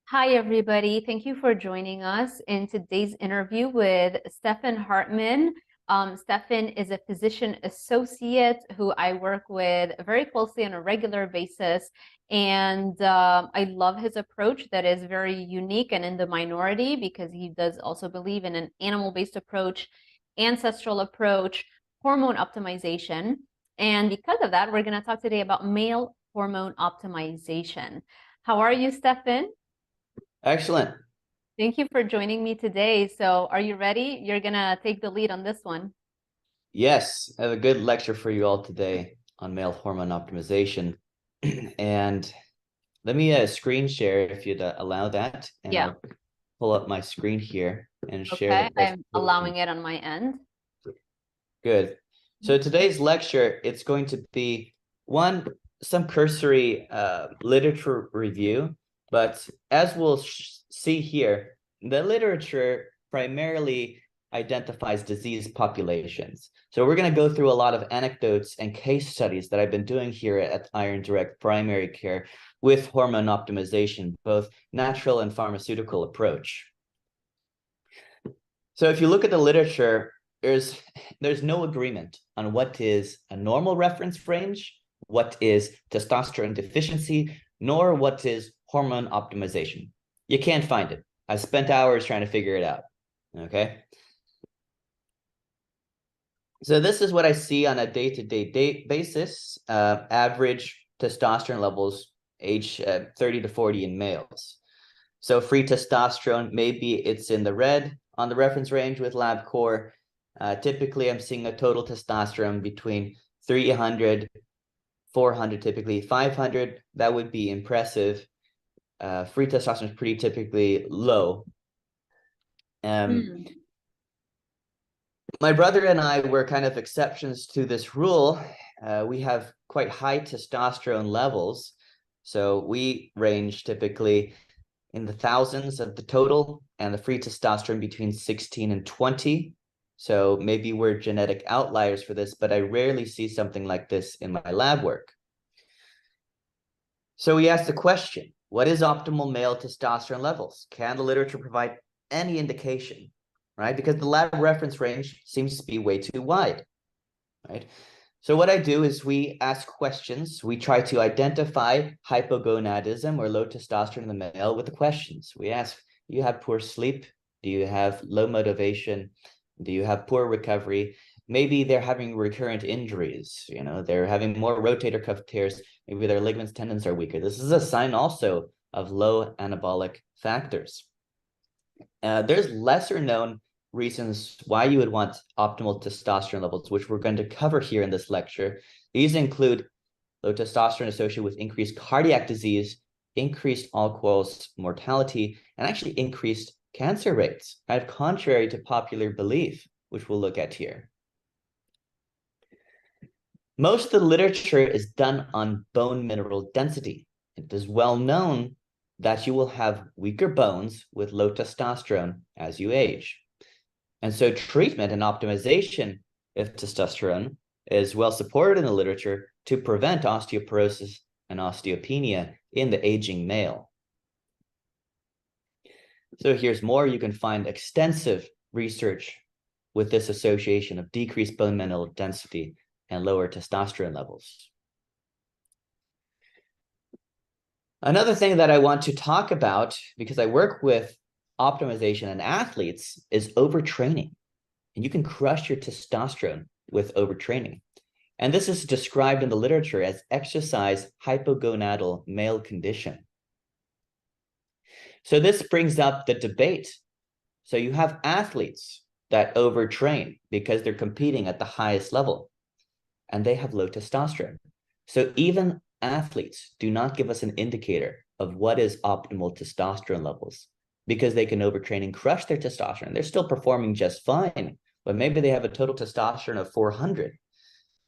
Hi, everybody. Thank you for joining us in today's interview with Stefan Hartman. Stefan is a physician associate who I work with very closely on a regular basis. And I love his approach that is very unique and in the minority because he does also believe in an animal-based approach, ancestral approach, hormone optimization. And because of that, we're going to talk today about male hormone optimization. How are you, Stefan? Excellent. Thank you for joining me today. So are you ready? You're gonna take the lead on this one. Yes, I have a good lecture for you all today on male hormone optimization. And let me screen share if you'd allow that. And Yeah. I'll pull up my screen here and share the Okay, I'm presentation. allowing it on my end. Good. So today's lecture, it's going to be some cursory literature review, but as we'll see here, the literature primarily identifies disease populations. So we're going to go through a lot of anecdotes and case studies that I've been doing here at Iron Direct Primary Care with hormone optimization, both natural and pharmaceutical approach. So if you look at the literature, there's no agreement on what is a normal reference range, what is testosterone deficiency, nor what is hormone optimization. You can't find it. I spent hours trying to figure it out. Okay. So this is what I see on a day-to-day basis. Average testosterone levels age 30 to 40 in males. So free testosterone, maybe it's in the red on the reference range with LabCorp. Typically, I'm seeing a total testosterone between 300, 400, typically 500. That would be impressive. Free testosterone is pretty typically low. My brother and I were kind of exceptions to this rule. We have quite high testosterone levels. So we range typically in the thousands of the total, and the free testosterone between 16 and 20. So maybe we're genetic outliers for this, but I rarely see something like this in my lab work. So we asked the question, what is optimal male testosterone levels? Can the literature provide any indication, right? Because the lab reference range seems to be way too wide, right? So what I do is we ask questions. We try to identify hypogonadism or low testosterone in the male with the questions. We ask, do you have poor sleep? Do you have low motivation? Do you have poor recovery? Maybe they're having recurrent injuries. You know, they're having more rotator cuff tears. Maybe their ligaments, tendons are weaker. This is a sign also of low anabolic factors. There's lesser known reasons why you would want optimal testosterone levels, which we're going to cover here in this lecture. These include low testosterone associated with increased cardiac disease, increased all-cause mortality, and actually increased cancer rates, kind of contrary to popular belief, which we'll look at here. Most of the literature is done on bone mineral density. It is well known that you will have weaker bones with low testosterone as you age. And so treatment and optimization of testosterone is well supported in the literature to prevent osteoporosis and osteopenia in the aging male. So here's more. You can find extensive research with this association of decreased bone mineral density and lower testosterone levels. Another thing that I want to talk about, because I work with optimization in athletes, is overtraining. And you can crush your testosterone with overtraining. And this is described in the literature as exercise hypogonadal male condition. So this brings up the debate. So you have athletes that overtrain because they're competing at the highest level, and they have low testosterone. So even athletes do not give us an indicator of what is optimal testosterone levels, because they can overtrain and crush their testosterone. They're still performing just fine, but maybe they have a total testosterone of 400.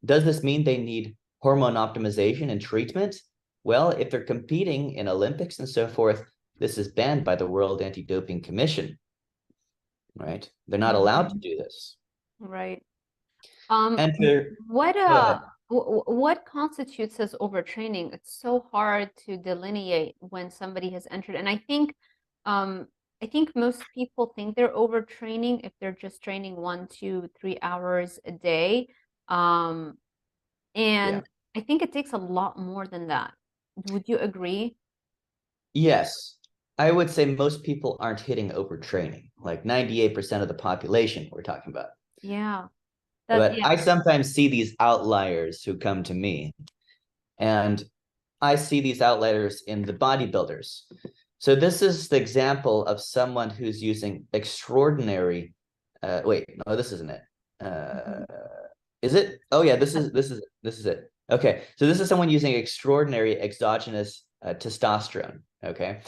Does this mean they need hormone optimization and treatment? Well, if they're competing in Olympics and so forth, this is banned by the World Anti-Doping Commission, right? They're not allowed to do this. Right. And to, What go ahead. What constitutes as overtraining? It's so hard to delineate when somebody has entered. And I think most people think they're overtraining if they're just training 1, 2, 3 hours a day. Um, Yeah. and I think it takes a lot more than that. Would you agree? Yes. I would say most people aren't hitting overtraining, like 98% of the population we're talking about. Yeah. But Yeah. I sometimes see these outliers who come to me, and I see these outliers in the bodybuilders. So this is the example of someone who's using extraordinary, wait, no, this isn't it. Mhm. Is it? Oh yeah, this is it. Okay, so this is someone using extraordinary exogenous testosterone. Okay,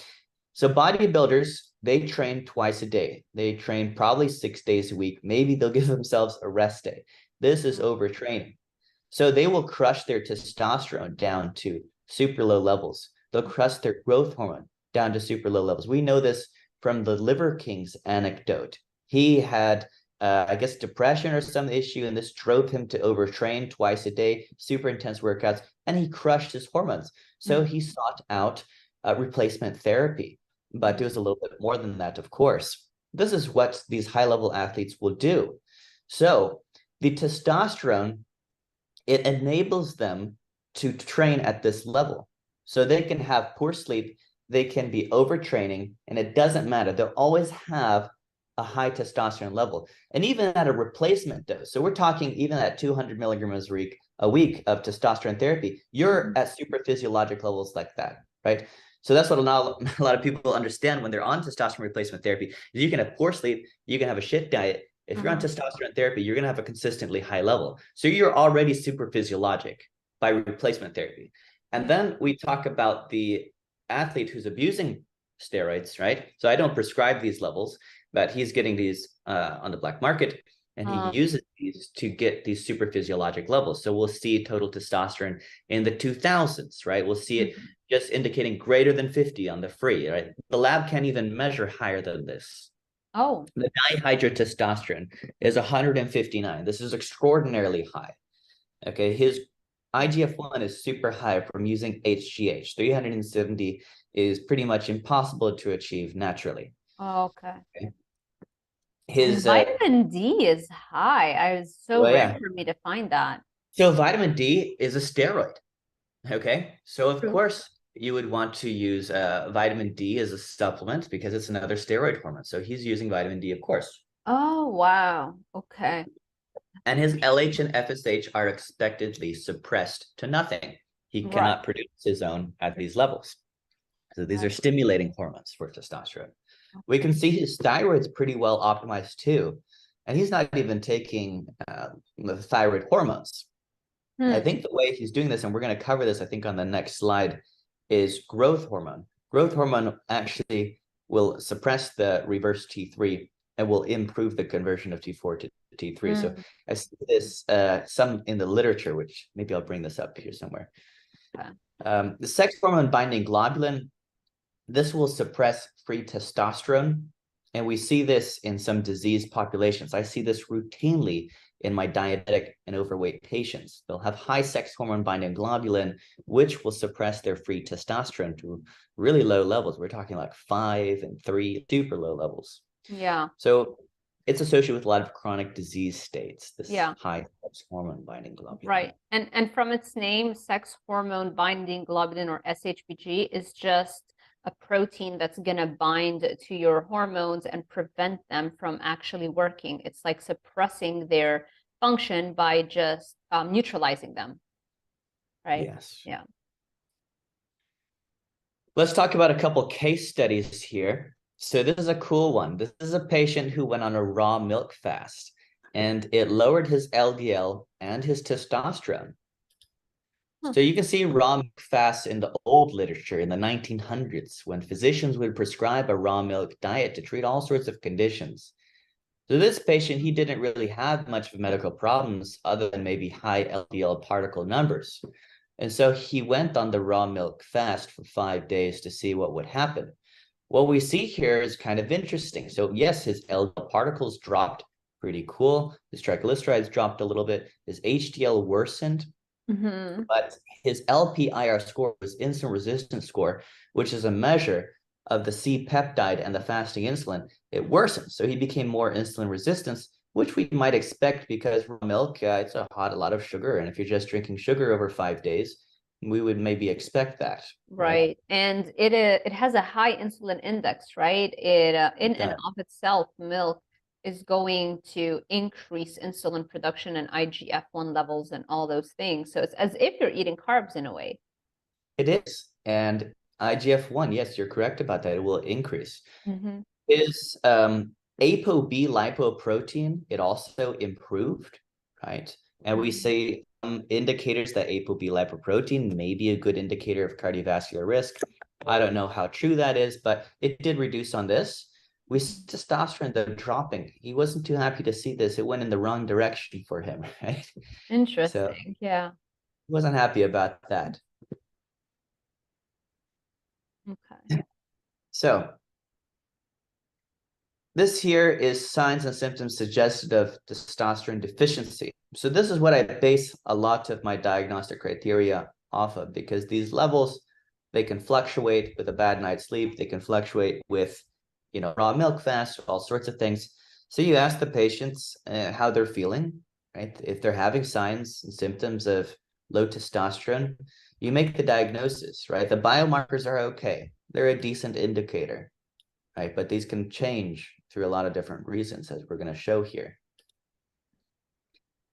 so bodybuilders, they train twice a day. They train probably 6 days a week. Maybe they'll give themselves a rest day. This is overtraining. So they will crush their testosterone down to super low levels. They'll crush their growth hormone down to super low levels. We know this from the Liver King's anecdote. He had, I guess, depression or some issue, and this drove him to overtrain twice a day, super intense workouts, and he crushed his hormones. So he sought out replacement therapy, but it was a little bit more than that, of course. This is what these high-level athletes will do. So the testosterone, it enables them to train at this level. So they can have poor sleep, they can be overtraining, and it doesn't matter. They'll always have a high testosterone level. And even at a replacement dose, so we're talking even at 200 milligrams a week of testosterone therapy, you're at super physiologic levels like that, right? So that's what a lot of people understand when they're on testosterone replacement therapy, is you can have poor sleep, you can have a shit diet. If you're on testosterone therapy, you're going to have a consistently high level. So you're already super physiologic by replacement therapy. And then we talk about the athlete who's abusing steroids, right? So I don't prescribe these levels, but he's getting these on the black market, and he uses these to get these super physiologic levels. So we'll see total testosterone in the 2000s, right? We'll see it just indicating greater than 50 on the free, right? The lab can't even measure higher than this. Oh. The dihydrotestosterone is 159. This is extraordinarily high. Okay, his IGF-1 is super high from using HGH. 370 is pretty much impossible to achieve naturally. Okay. His vitamin D is high. I was so rare for me to find that. So vitamin D is a steroid. Okay, so of course you would want to use vitamin D as a supplement because it's another steroid hormone. So he's using vitamin D, of course. Oh, wow. Okay. And his LH and FSH are expectedly suppressed to nothing. He cannot produce his own at these levels. So these are stimulating hormones for testosterone. We can see his thyroid's pretty well optimized too. And he's not even taking the thyroid hormones. I think the way he's doing this, and we're going to cover this, I think, on the next slide, is growth hormone. Growth hormone actually will suppress the reverse T3 and will improve the conversion of T4 to T3. So I see this some in the literature, which maybe I'll bring this up here somewhere. The sex hormone binding globulin, this will suppress free testosterone. And we see this in some disease populations. I see this routinely in my diabetic and overweight patients. They'll have high sex hormone binding globulin, which will suppress their free testosterone to really low levels. We're talking like 5 and 3, super low levels. Yeah. So it's associated with a lot of chronic disease states, this high sex hormone binding globulin. Right. And from its name, sex hormone binding globulin, or SHBG, is just a protein that's going to bind to your hormones and prevent them from actually working. It's like suppressing their function by just neutralizing them. Right? Yes. Yeah. Let's talk about a couple case studies here. So this is a cool one. This is a patient who went on a raw milk fast, and it lowered his LDL and his testosterone. So you can see raw milk fasts in the old literature in the 1900s, when physicians would prescribe a raw milk diet to treat all sorts of conditions. So this patient, he didn't really have much of medical problems other than maybe high LDL particle numbers. And so he went on the raw milk fast for 5 days to see what would happen. What we see here is kind of interesting. So yes, his LDL particles dropped, pretty cool. His triglycerides dropped a little bit. His HDL worsened. But his LPIR score was insulin resistance score, which is a measure of the C peptide and the fasting insulin. It worsened. So he became more insulin resistant, which we might expect because raw milk, it's a lot of sugar. And if you're just drinking sugar over 5 days, we would maybe expect that. Right. And it has a high insulin index, right? It in and of itself, milk is going to increase insulin production and IGF-1 levels and all those things. So it's as if you're eating carbs in a way. It is. And IGF-1, yes, you're correct about that. It will increase. Is ApoB lipoprotein, it also improved, right? And we say indicators that ApoB lipoprotein may be a good indicator of cardiovascular risk. I don't know how true that is, but it did reduce on this. We see testosterone, though, dropping. He wasn't too happy to see this. It went in the wrong direction for him, right? Interesting. So, yeah. He wasn't happy about that. Okay. So this here is signs and symptoms suggestive of testosterone deficiency. So this is what I base a lot of my diagnostic criteria off of, because these levels, they can fluctuate with a bad night's sleep. They can fluctuate with, raw milk fast, all sorts of things. So you ask the patients how they're feeling, right? If they're having signs and symptoms of low testosterone, you make the diagnosis, right? The biomarkers are okay. They're a decent indicator, right? But these can change through a lot of different reasons, as we're going to show here.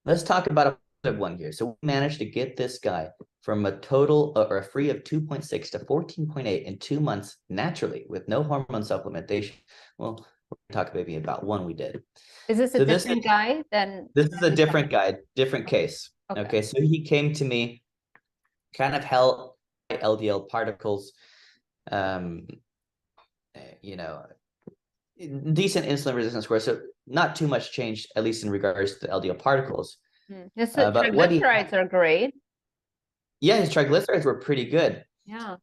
Let's talk about a one here. So we managed to get this guy from a total or a free of 2.6 to 14.8 in 2 months naturally with no hormone supplementation. Well, we're talking maybe about one we did. Is this a different guy than? This is a different guy, different case. Okay, so he came to me, kind of held LDL particles, decent insulin resistance score, so not too much change, at least in regards to LDL particles. So triglycerides are great. Yeah, his triglycerides were pretty good. Yeah.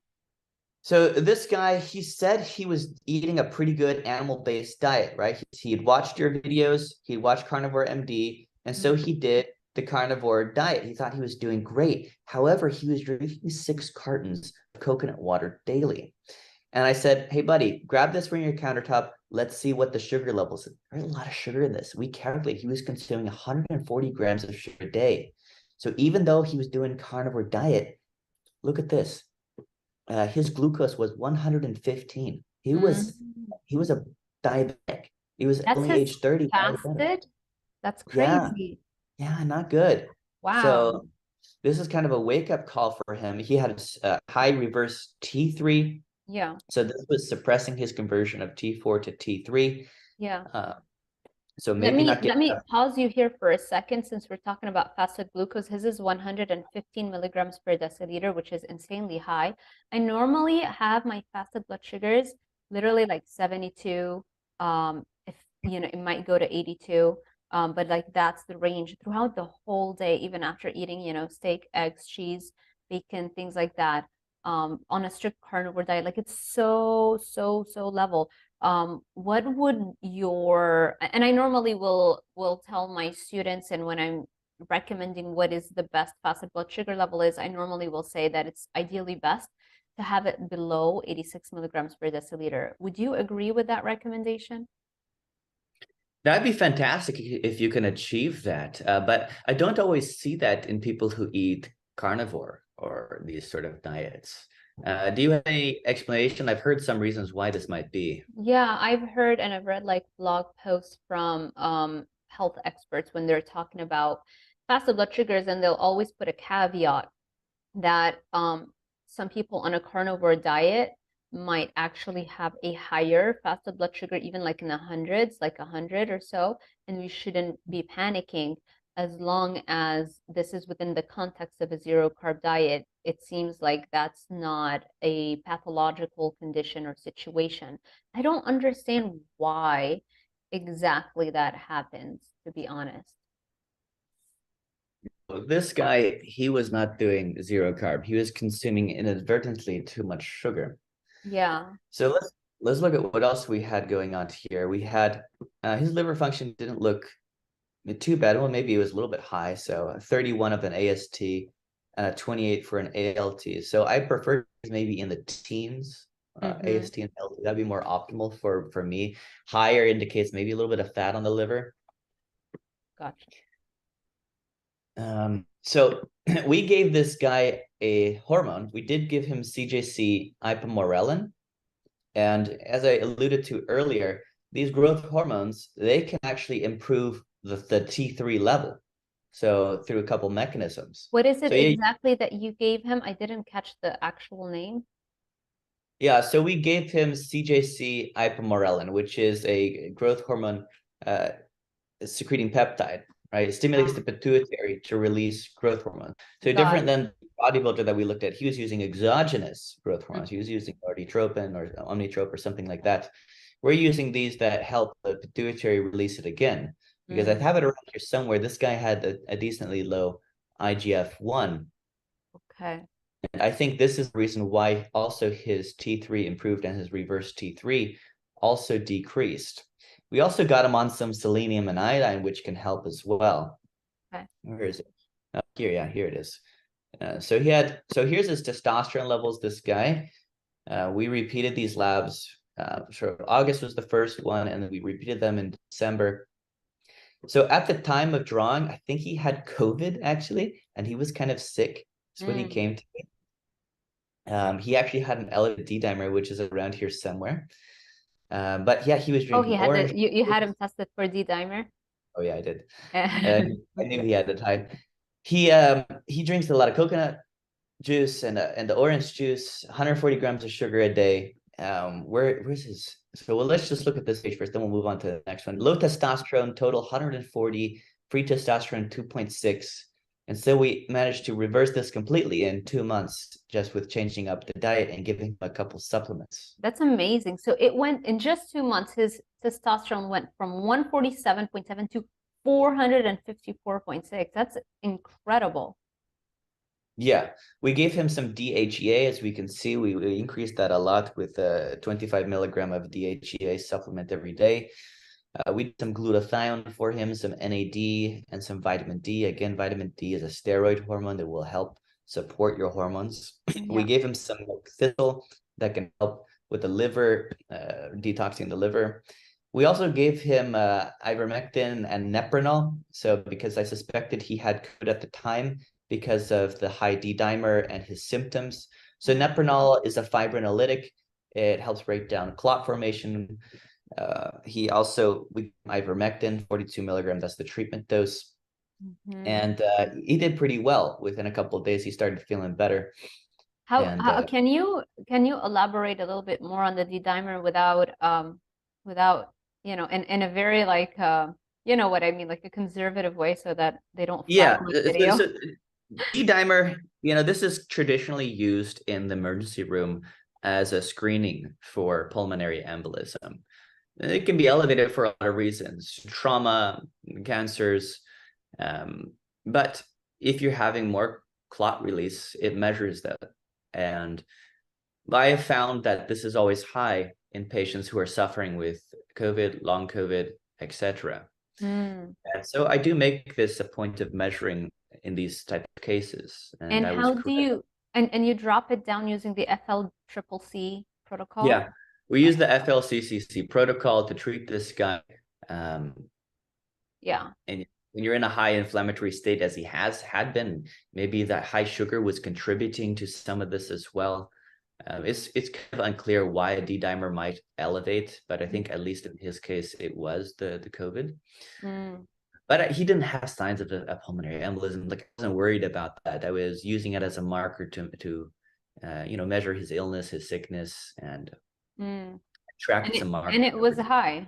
So this guy, he said he was eating a pretty good animal-based diet, right? He had watched your videos, he watched Carnivore MD, and so he did the carnivore diet. He thought he was doing great. However, he was drinking 6 cartons of coconut water daily. And I said, hey, buddy, grab this from your countertop. Let's see what the sugar levels are. There's a lot of sugar in this. We calculated he was consuming 140 grams of sugar a day. So even though he was doing carnivore diet, look at this. His glucose was 115. He was a diabetic. He was only age 30. Fasted? That's crazy. Yeah, not good. Wow. So this is kind of a wake-up call for him. He had a high reverse T3. Yeah. So this was suppressing his conversion of T4 to T3. Yeah. So maybe let me pause you here for a second, since we're talking about fasted glucose. His is 115 milligrams per deciliter, which is insanely high. I normally have my fasted blood sugars literally like 72. If it might go to 82. But like that's the range throughout the whole day, even after eating, steak, eggs, cheese, bacon, things like that. On a strict carnivore diet, like it's so level. What would and I normally will tell my students, and when I'm recommending what is the best fasted blood sugar level is, I normally will say that it's ideally best to have it below 86 milligrams per deciliter. Would you agree with that recommendation? That'd be fantastic if you can achieve that. But I don't always see that in people who eat carnivore or these sort of diets. Do you have any explanation? I've heard some reasons why this might be. Yeah, I've heard and I've read like blog posts from health experts when they're talking about fasted blood sugars, and they'll always put a caveat that some people on a carnivore diet might actually have a higher fasted blood sugar, even like in the hundreds, like 100 or so, and we shouldn't be panicking as long as this is within the context of a zero carb diet. It seems like that's not a pathological condition or situation. I don't understand why exactly that happens, to be honest. This guy, he was not doing zero carb. He was consuming inadvertently too much sugar. Yeah. So let's look at what else we had going on here. We had his liver function didn't look too bad. Well, maybe it was a little bit high. So 31 of an AST. and a 28 for an ALT. So I prefer maybe in the teens, AST and ALT. That'd be more optimal for me. Higher indicates maybe a little bit of fat on the liver. Gotcha. So we gave this guy a hormone. We did give him CJC ipamorelin. And as I alluded to earlier, these growth hormones, they can actually improve the T3 level. So through a couple mechanisms. What is it So exactly that you gave him? I didn't catch the actual name. Yeah, so we gave him CJC ipamorelin, which is a growth hormone secreting peptide, right? It stimulates the pituitary to release growth hormone. So different than the bodybuilder that we looked at, he was using exogenous growth hormones. He was using ortitropin or omnitrope or something like that. We're using these that help the pituitary release it again. Because I have it around here somewhere. This guy had a decently low IGF-1. Okay. And I think this is the reason why also his T3 improved and his reverse T3 also decreased. We also got him on some selenium and iodine, which can help as well. Okay. Where is it? Oh, here, yeah, here it is. So here's his testosterone levels, this guy. We repeated these labs. So August was the first one, and then we repeated them in December. So at the time of drawing, I think he had COVID actually, and he was kind of sick. That's when he came to me. He actually had an elevated D-dimer, which is around here somewhere. But yeah, he was drinking orange. You had him tested for D-dimer? Oh yeah, I did. I knew he had the type. He drinks a lot of coconut juice and the orange juice, 140 grams of sugar a day. Where's his? So well, let's just look at this page first, then we'll move on to the next one. Low testosterone, total 140, free testosterone 2.6. And so we managed to reverse this completely in 2 months, just with changing up the diet and giving him a couple supplements. That's amazing. So it went in just 2 months, his testosterone went from 147.7 to 454.6. That's incredible. Yeah, we gave him some DHEA. As we can see, we increased that a lot with 25 milligram of DHEA supplement every day. We did some glutathione for him, some NAD, and some vitamin D. Again, vitamin D is a steroid hormone that will help support your hormones. We gave him some thistle that can help with the liver, detoxing the liver. We also gave him ivermectin and nepronol. So because I suspected he had COVID at the time because of the high D-dimer and his symptoms. So nepronol is a fibrinolytic. It helps break down clot formation. He also, we ivermectin, 42 milligrams, that's the treatment dose. And he did pretty well. Within a couple of days, he started feeling better. How can you elaborate a little bit more on the D-dimer without you know, in a very like you know what I mean, like a conservative way, so that they don't flag my video? So D-dimer, you know, this is traditionally used in the emergency room as a screening for pulmonary embolism. It can be elevated for a lot of reasons, trauma, cancers, but if you're having more clot release, it measures that. And I have found that this is always high in patients who are suffering with COVID, long COVID, etc. And so I do make this a point of measuring in these type of cases. And how do you, and you drop it down using the FLCCC protocol? Yeah, we use the FLCCC protocol to treat this guy. Yeah. And when you're in a high inflammatory state, as he had been, maybe that high sugar was contributing to some of this as well. It's kind of unclear why a D-dimer might elevate, but I think at least in his case, it was the COVID. But he didn't have signs of a pulmonary embolism. Like, I wasn't worried about that. I was using it as a marker to you know, measure his illness, his sickness, and track some markers. And it was high.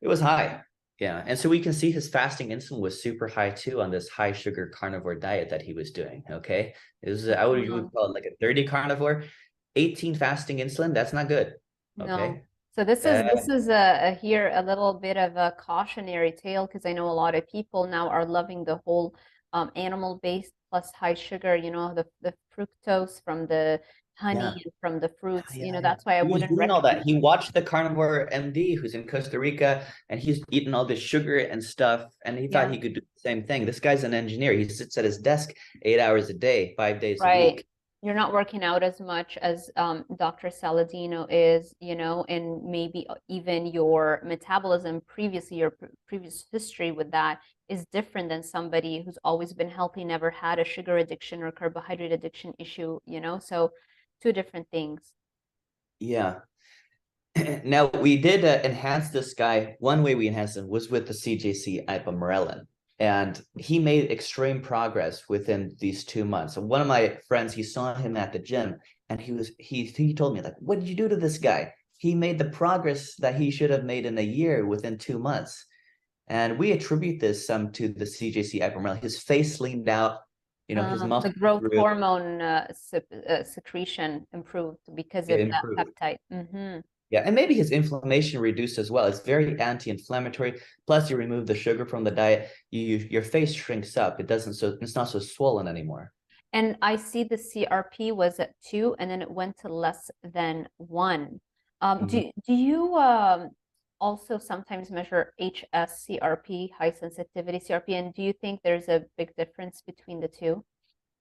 It was high. Yeah. And so we can see his fasting insulin was super high too on this high sugar carnivore diet that he was doing. Okay. It was, I would call it like a 30 carnivore, 18 fasting insulin. That's not good. Okay. No. So this is here a little bit of a cautionary tale, because I know a lot of people now are loving the whole animal-based plus high sugar, you know, the fructose from the honey Yeah. and from the fruits. Yeah, You know, yeah. that's why I He was wouldn't doing all that. recommend. He watched the carnivore MD who's in Costa Rica, and he's eating all this sugar and stuff, and he thought Yeah, he could do the same thing. This guy's an engineer. He sits at his desk 8 hours a day, 5 days a right. week. You're not working out as much as Dr. Saladino is, you know, and maybe even your metabolism previously, your previous history with that is different than somebody who's always been healthy, never had a sugar addiction or carbohydrate addiction issue, you know, so two different things. Yeah. Now we did enhance this guy. One way we enhanced him was with the CJC ipamorelin, and he made extreme progress within these 2 months. And one of my friends, he saw him at the gym, and he told me, like, "What did you do to this guy? He made the progress that he should have made in a year within 2 months." And we attribute this some to the CJC ipamorelin. His face leaned out, his The muscles growth grew, hormone secretion improved because it of that improved. peptide. Mm-hmm. Yeah, and maybe his inflammation reduced as well. It's very anti-inflammatory. Plus, you remove the sugar from the diet, your face shrinks up. It's not so swollen anymore. And I see the CRP was at 2 and then it went to less than 1. Mhm. Do you also sometimes measure HSCRP, high sensitivity CRP, and do you think there's a big difference between the two?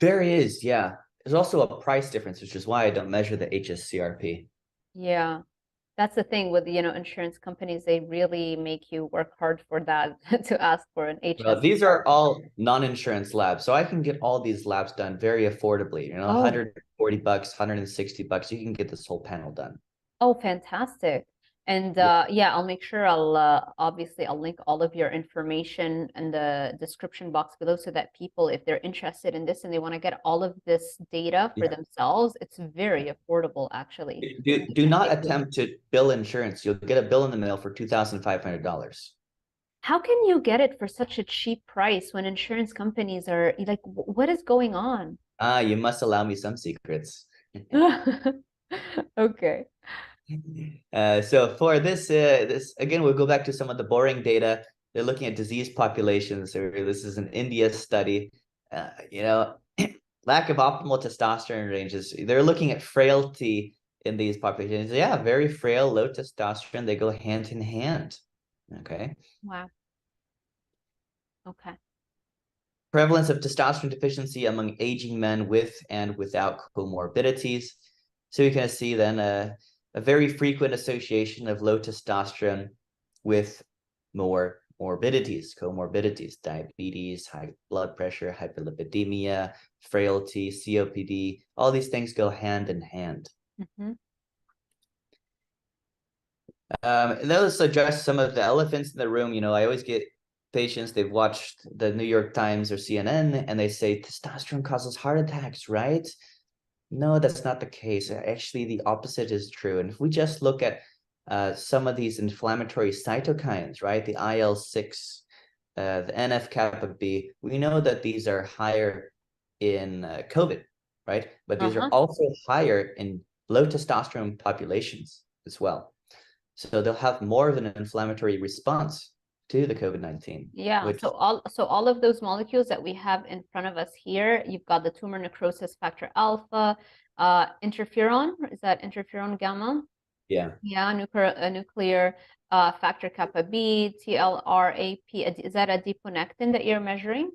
There is, yeah. There's also a price difference, which is why I don't measure the HSCRP. Yeah, that's the thing with, you know, insurance companies, they really make you work hard for that to ask for an Well, these are HSCRP. all non-insurance labs, so I can get all these labs done very affordably. Oh, $140, $160, you can get this whole panel done. oh, fantastic. And Yeah, yeah, I'll make sure obviously I'll link all of your information in the description box below so that people, if they're interested in this and they want to get all of this data for yeah. themselves, it's very affordable actually. Do not attempt to bill insurance. You'll get a bill in the mail for $2,500. How can you get it for such a cheap price when insurance companies are like, what is going on? Ah, you must allow me some secrets. Okay. So for this again, we'll go back to some of the boring data. They're looking at disease populations. So this is an India study. Lack of optimal testosterone ranges. They're looking at frailty in these populations. Yeah, very frail, low testosterone. They go hand in hand. Okay. Wow. Okay. Prevalence of testosterone deficiency among aging men with and without comorbidities. So you can see then a very frequent association of low testosterone with more morbidities, comorbidities, diabetes, high blood pressure, hyperlipidemia, frailty, COPD. All these things go hand in hand. Mm-hmm. Let's address some of the elephants in the room. I always get patients, they've watched the New York Times or CNN, and they say testosterone causes heart attacks, right? No, that's not the case. Actually, the opposite is true. And if we just look at some of these inflammatory cytokines, right? The IL-6, the NF-kappa B, we know that these are higher in COVID, right? But these are Uh-huh. also higher in low testosterone populations as well. So they'll have more of an inflammatory response to the COVID-19, Yeah, which, so all of those molecules that we have in front of us here, you've got the tumor necrosis factor alpha, interferon, is that interferon gamma? yeah, Yeah, nuclear factor kappa B, TLRAP. Is that adiponectin that you're measuring?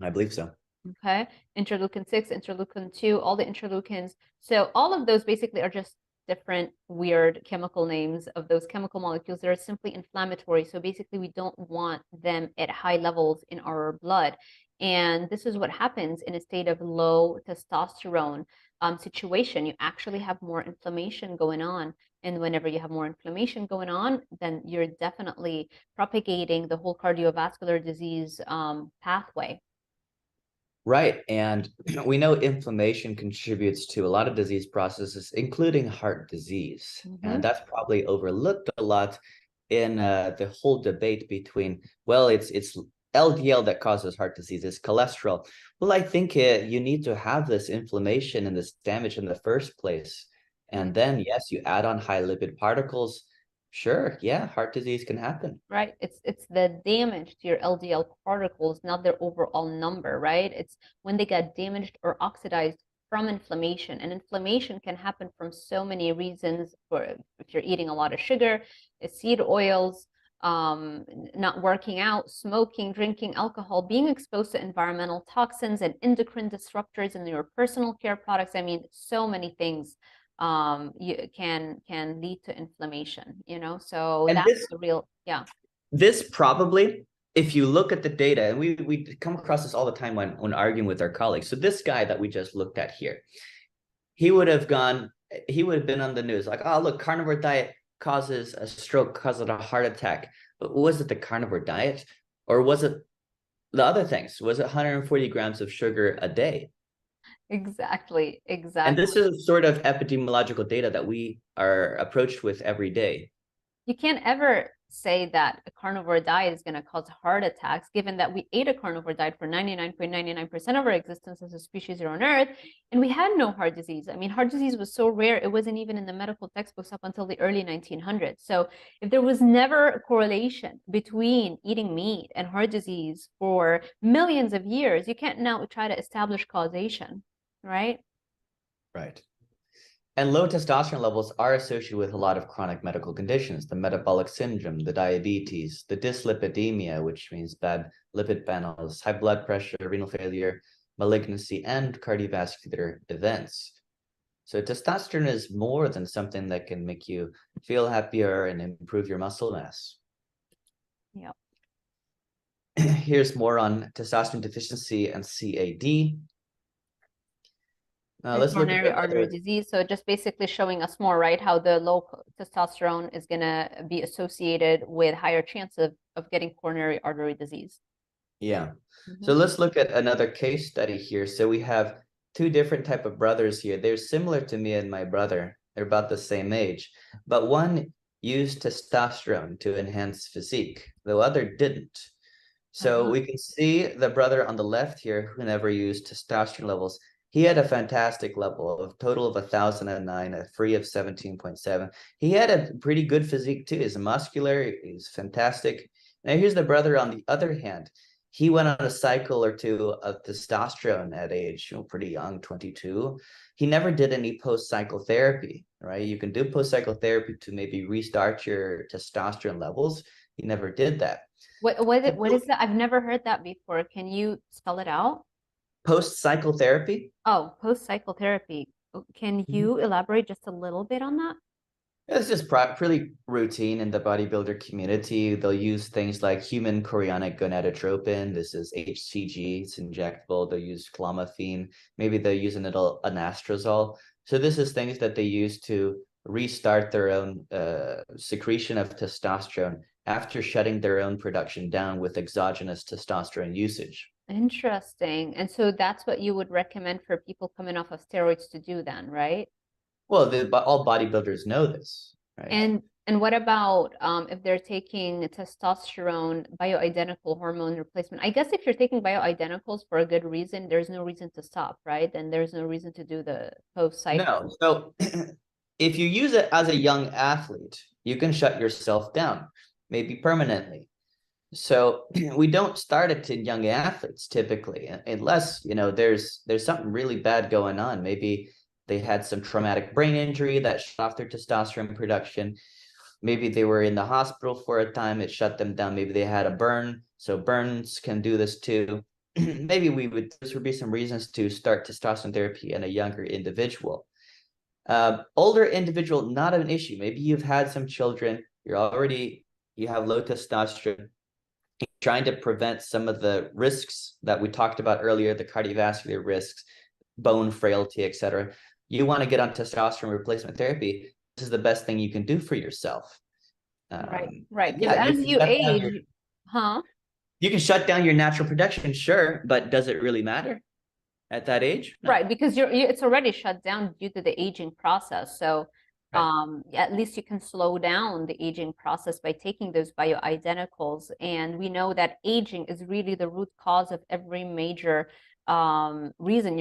I believe so. Okay, interleukin 6, interleukin 2, all the interleukins. So all of those basically are just different weird chemical names of those chemical molecules that are simply inflammatory. So basically, we don't want them at high levels in our blood. And this is what happens in a state of low testosterone situation. You actually have more inflammation going on. And whenever you have more inflammation going on, then you're definitely propagating the whole cardiovascular disease pathway. Right. And we know inflammation contributes to a lot of disease processes, including heart disease. Mm-hmm. And that's probably overlooked a lot in the whole debate between, well, it's LDL that causes heart disease, it's cholesterol. Well, I think you need to have this inflammation and this damage in the first place. And then, yes, you add on high lipid particles. Sure, yeah, heart disease can happen. Right? It's the damage to your LDL particles, not their overall number, right? It's when they get damaged or oxidized from inflammation. And inflammation can happen from so many reasons. For if you're eating a lot of sugar, seed oils, not working out, smoking, drinking alcohol, being exposed to environmental toxins and endocrine disruptors in your personal care products. I mean, so many things you can lead to inflammation, you know, so And that's the real, yeah. This probably, if you look at the data, and we come across this all the time when arguing with our colleagues. So this guy that we just looked at here, he would have been on the news like, oh, look, carnivore diet causes a stroke, causes a heart attack. But was it the carnivore diet, or was it the other things? Was it 140 grams of sugar a day? Exactly. And this is sort of epidemiological data that we are approached with every day. You can't ever say that a carnivore diet is going to cause heart attacks, given that we ate a carnivore diet for 99.99% of our existence as a species here on Earth, and we had no heart disease. I mean, heart disease was so rare, it wasn't even in the medical textbooks up until the early 1900s. So if there was never a correlation between eating meat and heart disease for millions of years, you can't now try to establish causation, right? Right. And low testosterone levels are associated with a lot of chronic medical conditions, the metabolic syndrome, the diabetes, the dyslipidemia, which means bad lipid panels, high blood pressure, renal failure, malignancy, and cardiovascular events. So testosterone is more than something that can make you feel happier and improve your muscle mass. Yep. Here's more on testosterone deficiency and CAD. Let's look at coronary artery disease. So just basically showing us more, right, how the low testosterone is going to be associated with higher chance of getting coronary artery disease. Yeah. So let's look at another case study here. So we have two different type of brothers here. They're similar to me and my brother. They're about the same age, but one used testosterone to enhance physique, the other didn't. So we can see the brother on the left here who never used testosterone levels. He had a fantastic level of total of 1,009, a free of 17.7. He had a pretty good physique too. He's muscular, he's fantastic. Now here's the brother on the other hand. He went on a cycle or two of testosterone at age, pretty young, 22. He never did any post-cycle therapy, right? You can do post-cycle therapy to maybe restart your testosterone levels. He never did that. What is that? I've never heard that before. Can you spell it out? Post-cycle therapy? Oh, post-cycle therapy. Can you elaborate just a little bit on that? It's just pretty routine in the bodybuilder community. They'll use things like human chorionic gonadotropin. This is HCG. It's injectable. They'll use clomiphene. Maybe they'll use an anastrozole. So this is things that they use to restart their own secretion of testosterone after shutting their own production down with exogenous testosterone usage. Interesting. And so that's what you would recommend for people coming off of steroids to do then, right? Well, all bodybuilders know this, right? And what about if they're taking testosterone bioidentical hormone replacement? I guess if you're taking bioidenticals for a good reason, there's no reason to stop, right? And there's no reason to do the post-cycle. No. So if you use it as a young athlete, you can shut yourself down, maybe permanently. So we don't start it in young athletes typically, unless there's something really bad going on. Maybe they had some traumatic brain injury that shut off their testosterone production. Maybe they were in the hospital for a time, it shut them down. Maybe they had a burn, so burns can do this too. Maybe this would be some reasons to start testosterone therapy in a younger individual. Older individual, not an issue. Maybe you've had some children, you have low testosterone, trying to prevent some of the risks that we talked about earlier, the cardiovascular risks, bone frailty, etc. You want to get on testosterone replacement therapy. This is the best thing you can do for yourself. Right. Yeah, as you age, you can shut down your natural production, sure, but does it really matter at that age? No. Right, because it's already shut down due to the aging process. So at least you can slow down the aging process by taking those bioidenticals. And we know that aging is really the root cause of every major reason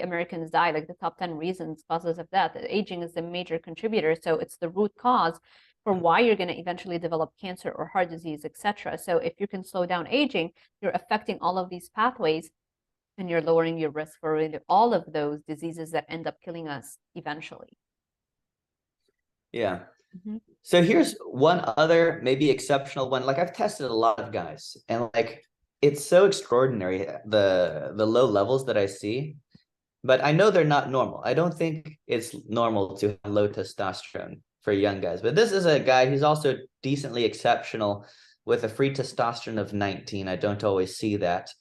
Americans die, like the top 10 reasons, causes of death. Aging is the major contributor. So it's the root cause for why you're going to eventually develop cancer or heart disease, etc. So if you can slow down aging, you're affecting all of these pathways. And you're lowering your risk for really all of those diseases that end up killing us eventually. Yeah. Mm-hmm. So here's one other maybe exceptional one. Like I've tested a lot of guys, and like it's so extraordinary the low levels that I see, but I know they're not normal. I don't think it's normal to have low testosterone for young guys. But this is a guy who's also decently exceptional with a free testosterone of 19. I don't always see that.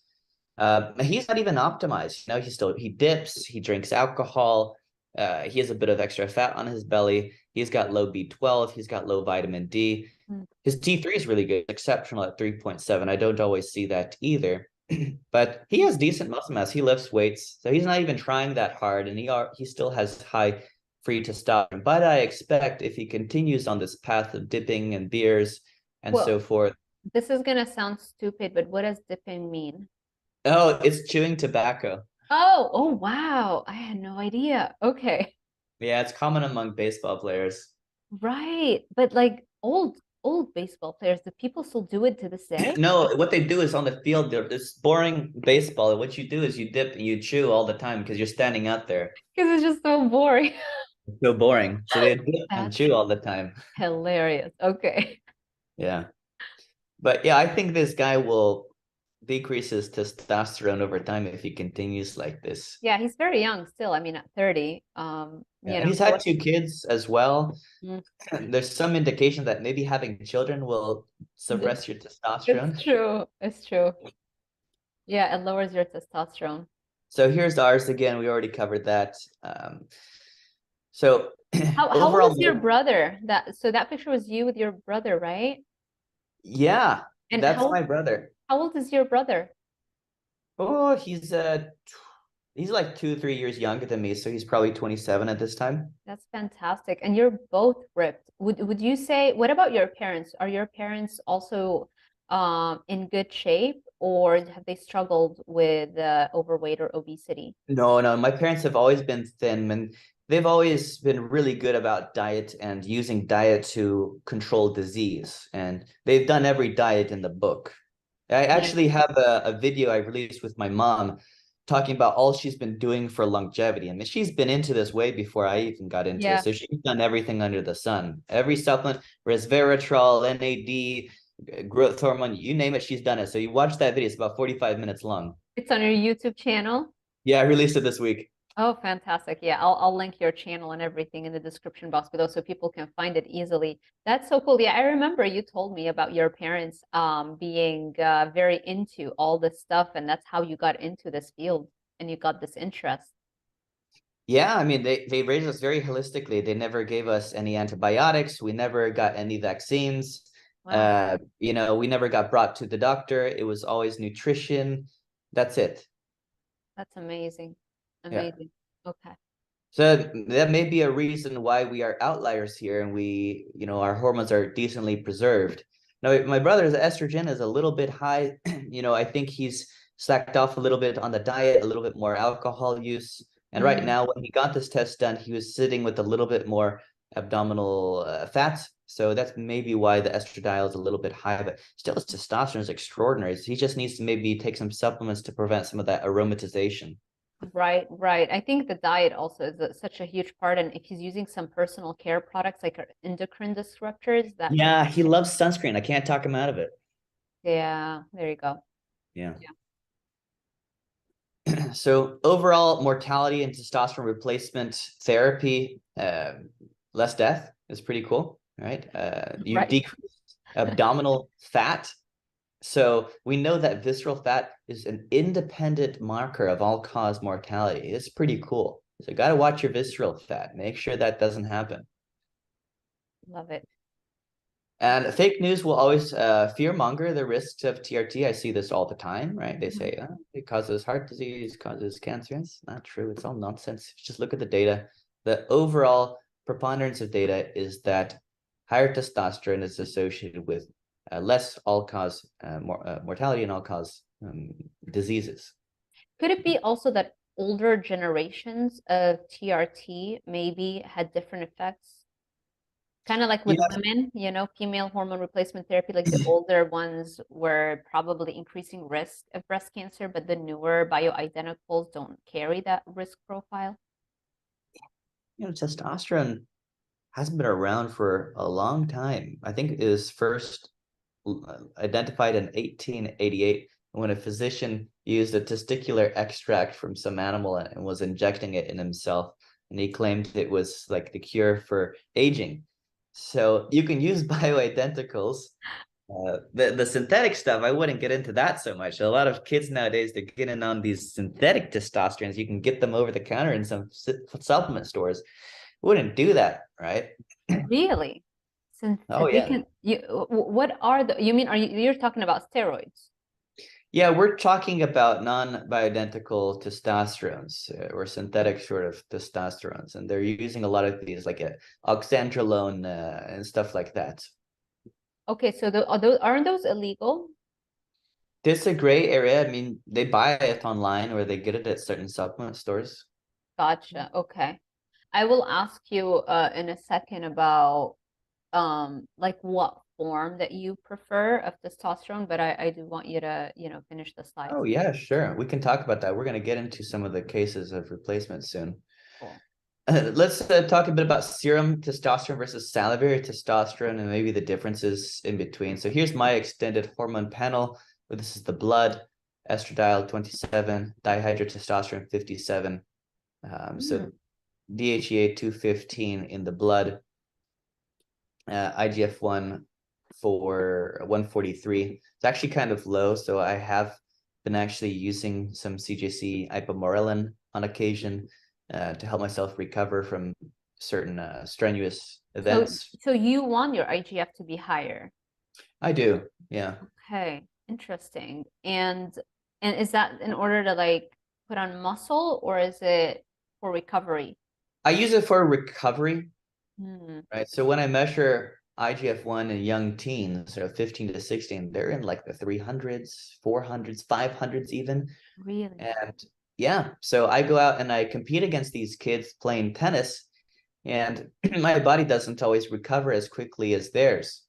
He's not even optimized. You know, he dips, he drinks alcohol, he has a bit of extra fat on his belly. He's got low B12, he's got low vitamin D. His T3 is really good, exceptional at 3.7. I don't always see that either. But he has decent muscle mass. He lifts weights, so he's not even trying that hard, and he still has high free testosterone. But I expect if he continues on this path of dipping and beers and so Well, forth. this is gonna sound stupid, but what does dipping mean? Oh, it's chewing tobacco. Oh, wow. I had no idea. Okay. Yeah, it's common among baseball players. Right. But like old baseball players, do people still do it to this day? No, what they do is on the field, it's boring baseball. What you do is you dip and you chew all the time because you're standing out there. Because it's just so boring. It's so boring. So they dip and That's chew all the time. hilarious. Okay. Yeah. But yeah, I think this guy will decrease his testosterone over time if he continues like this. Yeah, he's very young still. I mean, at 30, Yeah, he's had 2 kids as well. Mm. There's some indication that maybe having children will suppress your testosterone. It's true. It's true. Yeah, it lowers your testosterone. So here's ours again. We already covered that. So How old overall, is your brother? That picture was you with your brother, right? yeah, And that's my brother. how old is your brother? Oh, he's like 2, 3 years younger than me, so he's probably 27 at this time. That's fantastic. And you're both ripped. Would you say, what about your parents? Are your parents also in good shape, or have they struggled with overweight or obesity? No, no, my parents have always been thin, and they've always been really good about diet and using diet to control disease. And they've done every diet in the book. I actually have a video I released with my mom talking about all she's been doing for longevity. I mean, she's been into this way before I even got into it. Yeah. So she's done everything under the sun. Every supplement, resveratrol, NAD, growth hormone, you name it, she's done it. So you watch that video, it's about 45 minutes long. It's on your YouTube channel. Yeah, I released it this week. Oh, fantastic. Yeah, I'll link your channel and everything in the description box below so people can find it easily. That's so cool. Yeah, I remember you told me about your parents being very into all this stuff, and that's how you got into this field and you got this interest. Yeah, I mean, they raised us very holistically. They never gave us any antibiotics. We never got any vaccines. Wow. You know, we never got brought to the doctor. It was always nutrition. That's it. That's amazing. Yeah. Amazing. Okay. So that may be a reason why we are outliers here and our hormones are decently preserved. Now, my brother's estrogen is a little bit high. I think he's slacked off a little bit on the diet, a little bit more alcohol use. And right now, when he got this test done, he was sitting with a little bit more abdominal fat. So that's maybe why the estradiol is a little bit high, but still his testosterone is extraordinary. So he just needs to maybe take some supplements to prevent some of that aromatization. Right, right. I think the diet also is such a huge part. And if he's using some personal care products like endocrine disruptors, that Yeah, he loves sunscreen. I can't talk him out of it. yeah, there you go. Yeah. So overall mortality and testosterone replacement therapy, less death is pretty cool, right? You Right. decrease abdominal fat. So we know that visceral fat is an independent marker of all-cause mortality. It's pretty cool. So got to watch your visceral fat. Make sure that doesn't happen. Love it. And fake news will always fear-monger the risks of TRT. I see this all the time, right? They say it causes heart disease, causes cancer. It's not true. It's all nonsense. Just look at the data. The overall preponderance of data is that higher testosterone is associated with less all-cause mortality and all-cause diseases. Could it be also that older generations of TRT maybe had different effects? Kind of like with Yeah, women, female hormone replacement therapy, like the older ones were probably increasing risk of breast cancer, but the newer bioidenticals don't carry that risk profile. testosterone hasn't been around for a long time. I think it was first identified in 1888 when a physician used a testicular extract from some animal and was injecting it in himself. And he claimed it was like the cure for aging. So you can use bioidenticals. The synthetic stuff, I wouldn't get into that so much. A lot of kids nowadays, they're getting on these synthetic testosterone. You can get them over the counter in some supplement stores. Wouldn't do that, right? Really? Since Oh they yeah. can, what are you mean, you're talking about steroids? Yeah, we're talking about non-bioidentical testosterones or synthetic sort of testosterones, and they're using a lot of these like oxandrolone and stuff like that. Okay, so aren't those illegal? This is a gray area. I mean, they buy it online or they get it at certain supplement stores. Gotcha. Okay. I will ask you in a second about like what form that you prefer of testosterone, but I do want you to, finish the slides. Oh yeah, sure. We can talk about that. We're going to get into some of the cases of replacement soon. Cool. Let's talk a bit about serum testosterone versus salivary testosterone and maybe the differences in between. So here's my extended hormone panel. This is the blood, estradiol 27, dihydrotestosterone 57. So DHEA 215 in the blood, IGF-1 for 143. It's actually kind of low, so I have been actually using some CJC ipamorelin on occasion to help myself recover from certain strenuous events. So you want your IGF to be higher. I do, yeah. Okay, interesting. And is that in order to like put on muscle or is it for recovery? I use it for recovery, Hmm, right? So when I measure IGF-1 in young teens, so 15 to 16, they're in like the 300s, 400s, 500s even. really? And yeah, so I go out and I compete against these kids playing tennis, and my body doesn't always recover as quickly as theirs.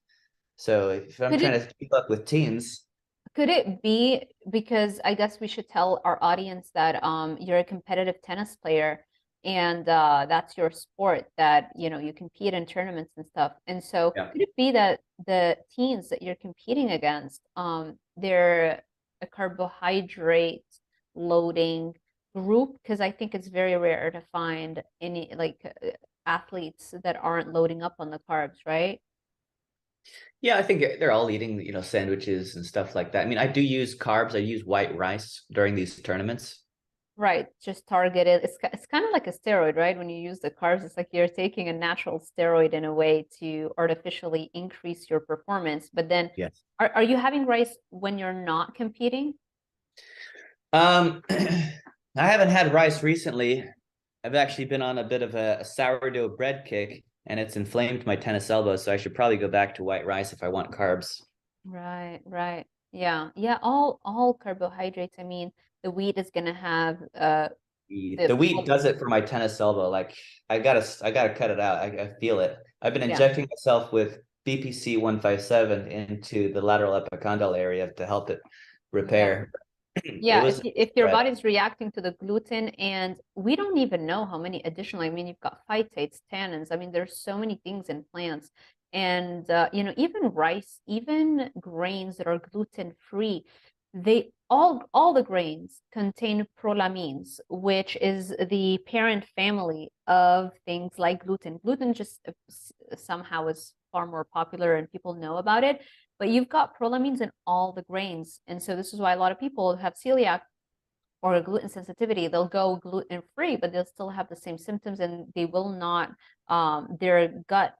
So if I'm Could trying it to keep up with teens, could it be because I guess we should tell our audience that you're a competitive tennis player and that's your sport that you compete in tournaments and stuff. And so yeah. could it be that the teens that you're competing against they're a carbohydrate loading group? Because I think it's very rare to find any like athletes that aren't loading up on the carbs, right? Yeah, I think they're all eating, sandwiches and stuff like that. I mean, I do use carbs. I use white rice during these tournaments. Right, just targeted. It's kind of like a steroid, right? When you use the carbs, it's like you're taking a natural steroid in a way to artificially increase your performance. But then, Yes. are you having rice when you're not competing? I haven't had rice recently. I've actually been on a bit of a sourdough bread kick, and it's inflamed my tennis elbow, so I should probably go back to white rice if I want carbs. Right, right. Yeah, yeah. All carbohydrates. I mean, the wheat is gonna have The the wheat does it for my tennis elbow. Like I gotta cut it out. I feel it. I've been yeah. injecting myself with BPC 157 into the lateral epicondyle area to help it Yeah. repair. It Yeah, was if your right. body's reacting to the gluten, and we don't even know how many additional, I mean, you've got phytates, tannins. I mean, there's so many things in plants. And even rice, even grains that are gluten free, they all the grains contain prolamines, which is the parent family of things like gluten. Gluten just somehow is far more popular and people know about it, but you've got prolamines in all the grains. And so this is why a lot of people have celiac or gluten sensitivity. They'll go gluten free, but they'll still have the same symptoms and they will not, their gut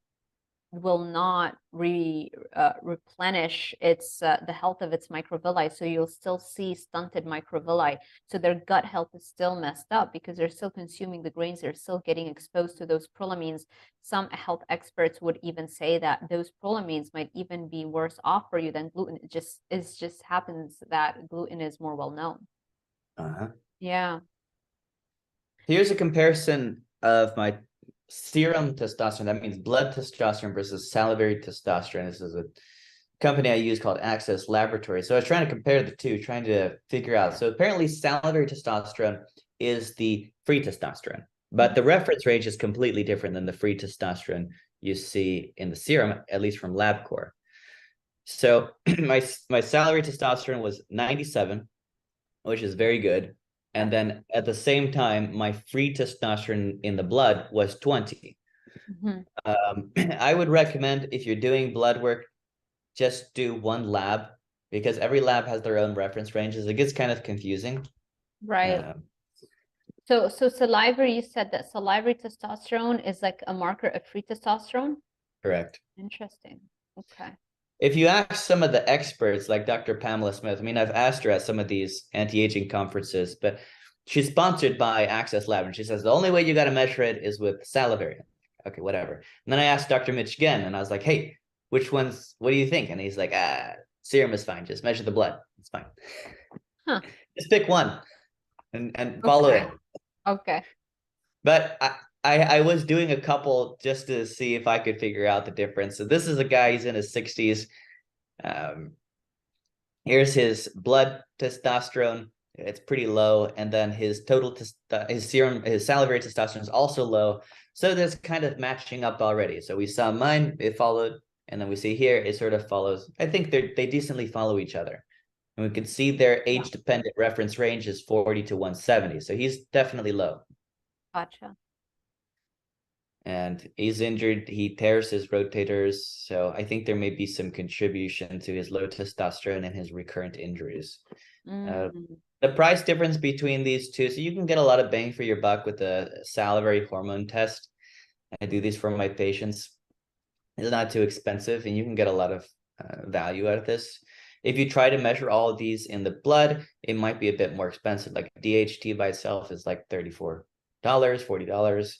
will not replenish its the health of its microvilli. So you'll still see stunted microvilli. So their gut health is still messed up because they're still consuming the grains. They're still getting exposed to those prolamines. Some health experts would even say that those prolamines might even be worse off for you than gluten. It just happens that gluten is more well known. Uh-huh. Yeah. Here's a comparison of my serum testosterone, that means blood testosterone versus salivary testosterone. This is a company I use called Access Laboratory. So I was trying to compare the two, trying to figure out. So apparently salivary testosterone is the free testosterone, but the reference range is completely different than the free testosterone you see in the serum, at least from LabCorp. So my salivary testosterone was 97, which is very good. And then at the same time, my free testosterone in the blood was 20. I would recommend, if you're doing blood work, just do one lab, because every lab has their own reference ranges. It gets kind of confusing. Right. So salivary, you said that salivary testosterone is like a marker of free testosterone? Correct. Interesting. Okay. If you ask some of the experts, like Dr. Pamela Smith, I mean, I've asked her at some of these anti-aging conferences, but she's sponsored by Access Lab, and she says the only way you got to measure it is with salivary. Okay, whatever. And then I asked Dr. Mitch again, and I was like, hey, which ones, what do you think? And he's like, serum is fine. Just measure the blood. It's fine. Huh. Just pick one and follow it. Okay. But I was doing a couple just to see if I could figure out the difference. So this is a guy, he's in his 60s. Here's his blood testosterone. It's pretty low. And then his total, his serum, his salivary testosterone is also low. So there's kind of matching up already. So we saw mine, it followed. And then we see here, it sort of follows. I think they decently follow each other. And we can see their age-dependent reference range is 40 to 170. So he's definitely low. Gotcha. And he's injured. He tears his rotators. So I think there may be some contribution to his low testosterone and his recurrent injuries. The price difference between these two, so you can get a lot of bang for your buck with the salivary hormone test. I do these for my patients. It's not too expensive, and you can get a lot of value out of this. If you try to measure all of these in the blood, it might be a bit more expensive. Like DHT by itself is like $34, $40.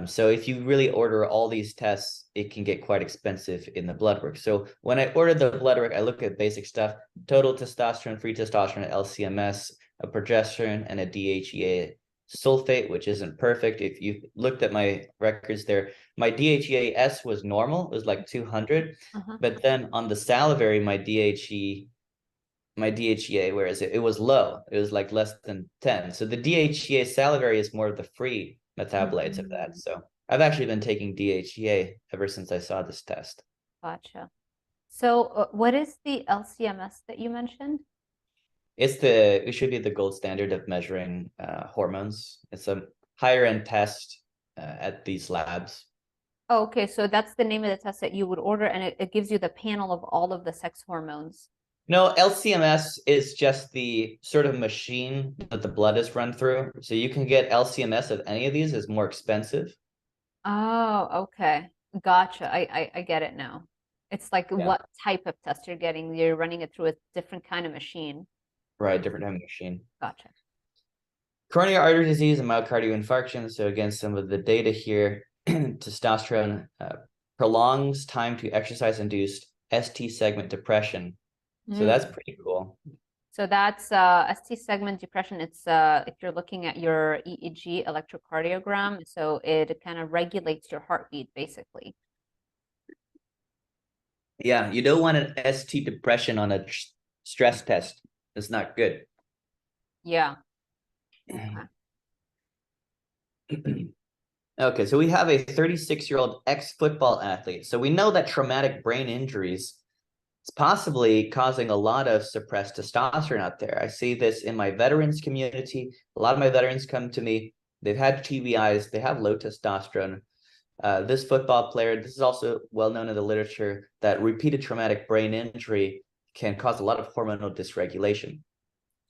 So if you really order all these tests, it can get quite expensive in the blood work. So when I order the blood work, I look at basic stuff: total testosterone, free testosterone, LCMS, a progesterone, and a DHEA sulfate, which isn't perfect. If you looked at my records there, my DHEA-S was normal. It was like 200. But then on the salivary, my DHEA, whereas it was low. It was like less than 10. So the DHEA salivary is more of the free metabolites of that. So I've actually been taking DHEA ever since I saw this test. Gotcha. So what is the LCMS that you mentioned? It should be the gold standard of measuring hormones. It's a higher end test at these labs. Oh, okay, so that's the name of the test that you would order, and it gives you the panel of all of the sex hormones. No, LCMS is just the sort of machine that the blood is run through. So you can get LCMS of any of these is more expensive. Oh, okay. Gotcha. I get it now. It's like what type of test you're getting. You're running it through a different kind of machine. Right, different kind of machine. Gotcha. Coronary artery disease and myocardial infarction. So again, some of the data here. Testosterone prolongs time to exercise-induced ST segment depression. So that's pretty cool. So that's ST segment depression. It's if you're looking at your EEG electrocardiogram, so it kind of regulates your heartbeat, basically. Yeah, you don't want an ST depression on a stress test. It's not good. Yeah. Okay. Okay, so we have a 36-year-old ex-football athlete. So we know that traumatic brain injuries is possibly causing a lot of suppressed testosterone out there. I see this in my veterans community. A lot of my veterans come to me. They've had TBIs. They have low testosterone. This football player, this is also well known in the literature, that repeated traumatic brain injury can cause a lot of hormonal dysregulation.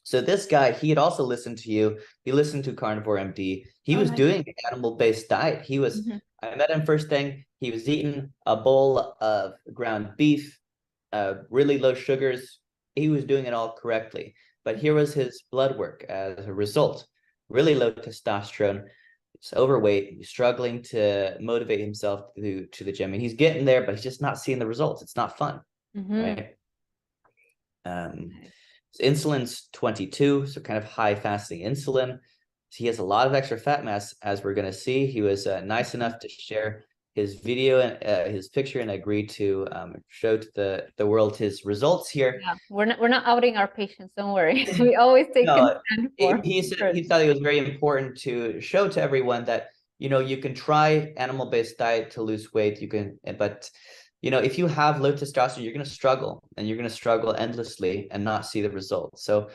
So this guy, he had also listened to you. He listened to Carnivore MD. He was doing an animal-based diet. He was, I met him first thing. He was eating a bowl of ground beef, really low sugars. He was doing it all correctly. But here was his blood work as a result. Really low testosterone. He's overweight. He's struggling to motivate himself to the gym. And he's getting there, but he's just not seeing the results. It's not fun, right? Insulin's 22, so kind of high fasting insulin. he has a lot of extra fat mass, as we're going to see. He was nice enough to share his video and his picture, and agreed to show to the world his results here. Yeah, we're not outing our patients. Don't worry. We always take No, consent for. he said he thought it was very important to show to everyone that, you know, you can try animal-based diet to lose weight. You can, but you know, if you have low testosterone, you're going to struggle, and you're going to struggle endlessly and not see the results. So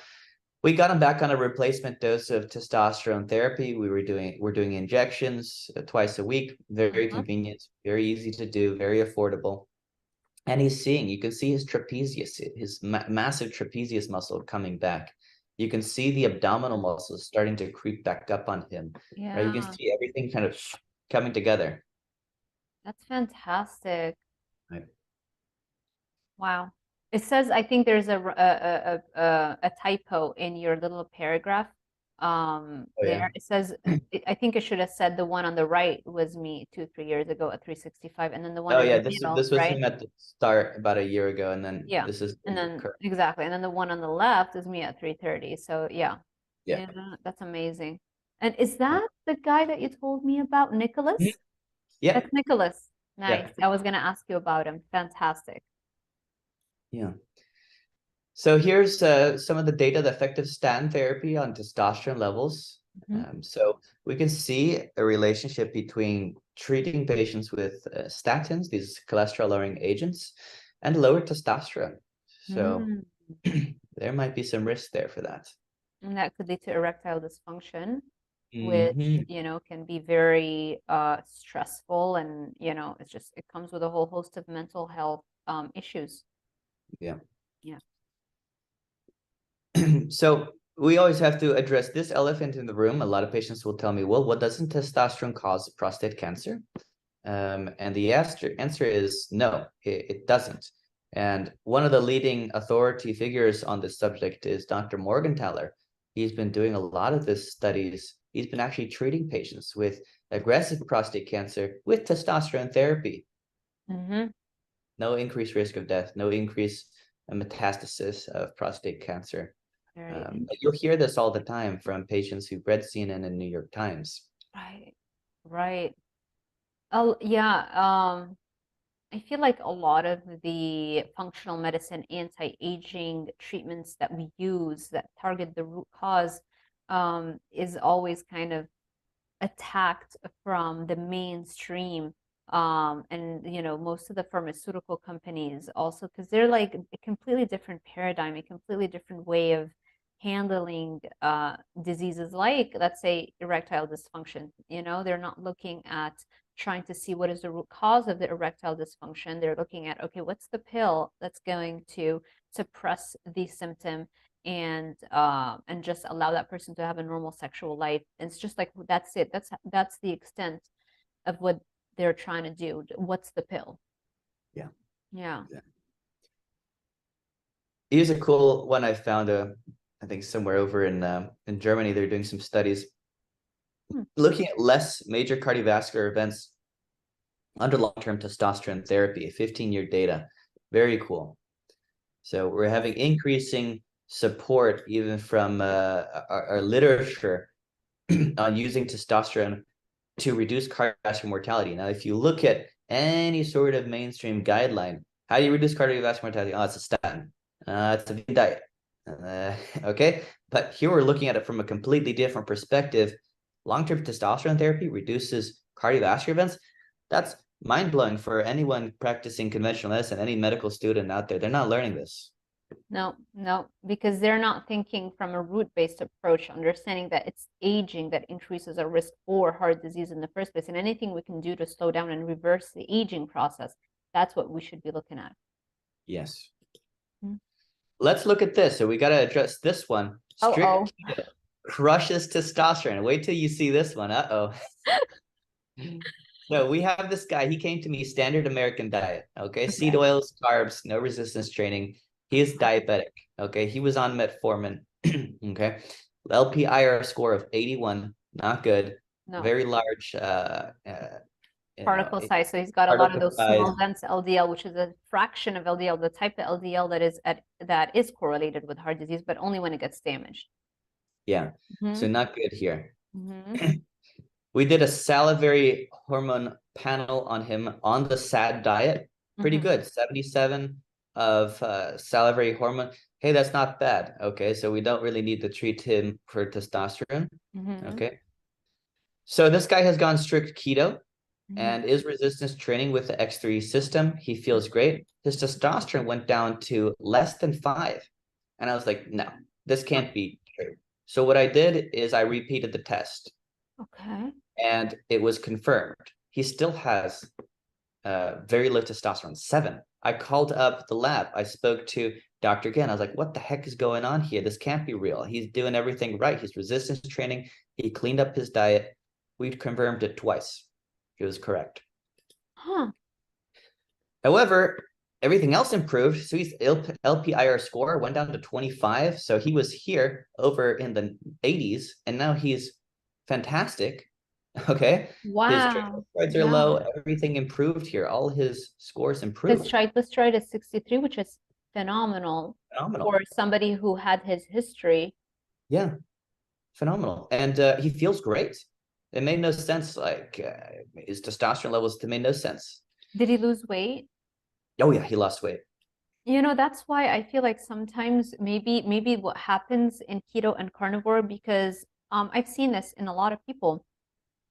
we got him back on a replacement dose of testosterone therapy. We're doing injections twice a week. Very convenient, very easy to do, very affordable. And he's seeing, you can see his trapezius, his massive trapezius muscle coming back. You can see the abdominal muscles starting to creep back up on him. Yeah. Right? You can see everything kind of coming together. That's fantastic. Right. Wow. It says, I think there's a typo in your little paragraph. There Yeah. it says, I think it should have said the one on the right was me 2-3 years ago at 365, and then the one Oh in yeah, the middle, this was right? him at the start about a year ago, and then Yeah. this is And then correct. exactly, and then the one on the left is me at 3:30. So yeah, Yeah. that's amazing. And is that the guy that you told me about, Nicholas? Yeah. That's Nicholas. Nice. Yeah. I was gonna ask you about him. Fantastic. Yeah. So here's some of the data, the effective statin therapy on testosterone levels. So we can see a relationship between treating patients with statins, these cholesterol-lowering agents, and lower testosterone. So there might be some risk there for that. And that could lead to erectile dysfunction, which, you know, can be very stressful, and, you know, it comes with a whole host of mental health issues. Yeah. Yeah. So we always have to address this elephant in the room. A lot of patients will tell me, well, what doesn't testosterone cause prostate cancer? And the answer is no, it doesn't. And one of the leading authority figures on this subject is Dr. Morgenthaler. He's been doing a lot of this studies. He's been actually treating patients with aggressive prostate cancer with testosterone therapy. No increased risk of death, no increase in metastasis of prostate cancer. You'll hear this all the time from patients who've read CNN and New York Times. Right. Right. Oh, yeah. I feel like a lot of the functional medicine anti-aging treatments that we use that target the root cause is always kind of attacked from the mainstream. And, you know, most of the pharmaceutical companies also, because they're like a completely different paradigm, a completely different way of handling diseases like, let's say, erectile dysfunction. You know, they're not looking at trying to see what is the root cause of the erectile dysfunction. They're looking at, okay, what's the pill that's going to suppress the symptom and just allow that person to have a normal sexual life. And it's just like, that's it. That's the extent of what they're trying to do. What's the pill? Yeah. Yeah. Here's a cool one I found. I think somewhere over in Germany, they're doing some studies looking at less major cardiovascular events under long-term testosterone therapy, 15-year data. Very cool. So we're having increasing support even from our literature on using testosterone to reduce cardiovascular mortality. Now, if you look at any sort of mainstream guideline, how do you reduce cardiovascular mortality? Oh, it's a statin. It's a vegan diet. Okay, but here we're looking at it from a completely different perspective. Long-term testosterone therapy reduces cardiovascular events. That's mind-blowing for anyone practicing conventional medicine, any medical student out there. They're not learning this. No, because they're not thinking from a root-based approach, understanding that it's aging that increases our risk for heart disease in the first place. And anything we can do to slow down and reverse the aging process, that's what we should be looking at. Yes. Let's look at this. So we got to address this one. Strict keto crushes testosterone. Wait till you see this one. So we have this guy. He came to me, standard American diet. Okay. Seed oils, carbs, no resistance training. He is diabetic. Okay. He was on metformin. Okay. LPIR score of 81. Not good. No. Very large particle size. So he's got a lot of those small dense LDL, which is a fraction of LDL, the type of LDL that is correlated with heart disease, but only when it gets damaged. Yeah. So not good here. Mhm. We did a salivary hormone panel on him on the SAD diet. Pretty Mhm. good. 77 of salivary hormone. Hey, that's not bad. Okay, so we don't really need to treat him for testosterone. Mhm. Okay. So this guy has gone strict keto Mhm. and is resistance training with the X3 system. He feels great. His testosterone went down to less than 5. And I was like, no, this can't be true. So what I did is I repeated the test Okay. and it was confirmed. He still has very low testosterone, 7. I called up the lab. I spoke to Dr. Again. I was like, what the heck is going on here? This can't be real. He's doing everything right. He's resistance training. He cleaned up his diet. We confirmed it twice. It was correct. Huh. However, everything else improved. So his LPIR score went down to 25. So he was here over in the 80s, and now he's fantastic. Okay. His Wow. triglycerides are Yeah. low. Everything improved here. All his scores His improved. triglyceride is 63, which is phenomenal Phenomenal. for somebody who had his history. Yeah, phenomenal. And he feels great. It made no sense. Like his testosterone levels, it made no sense. Did he lose weight? Oh yeah, he lost weight. That's why I feel like sometimes maybe what happens in keto and carnivore, because I've seen this in a lot of people,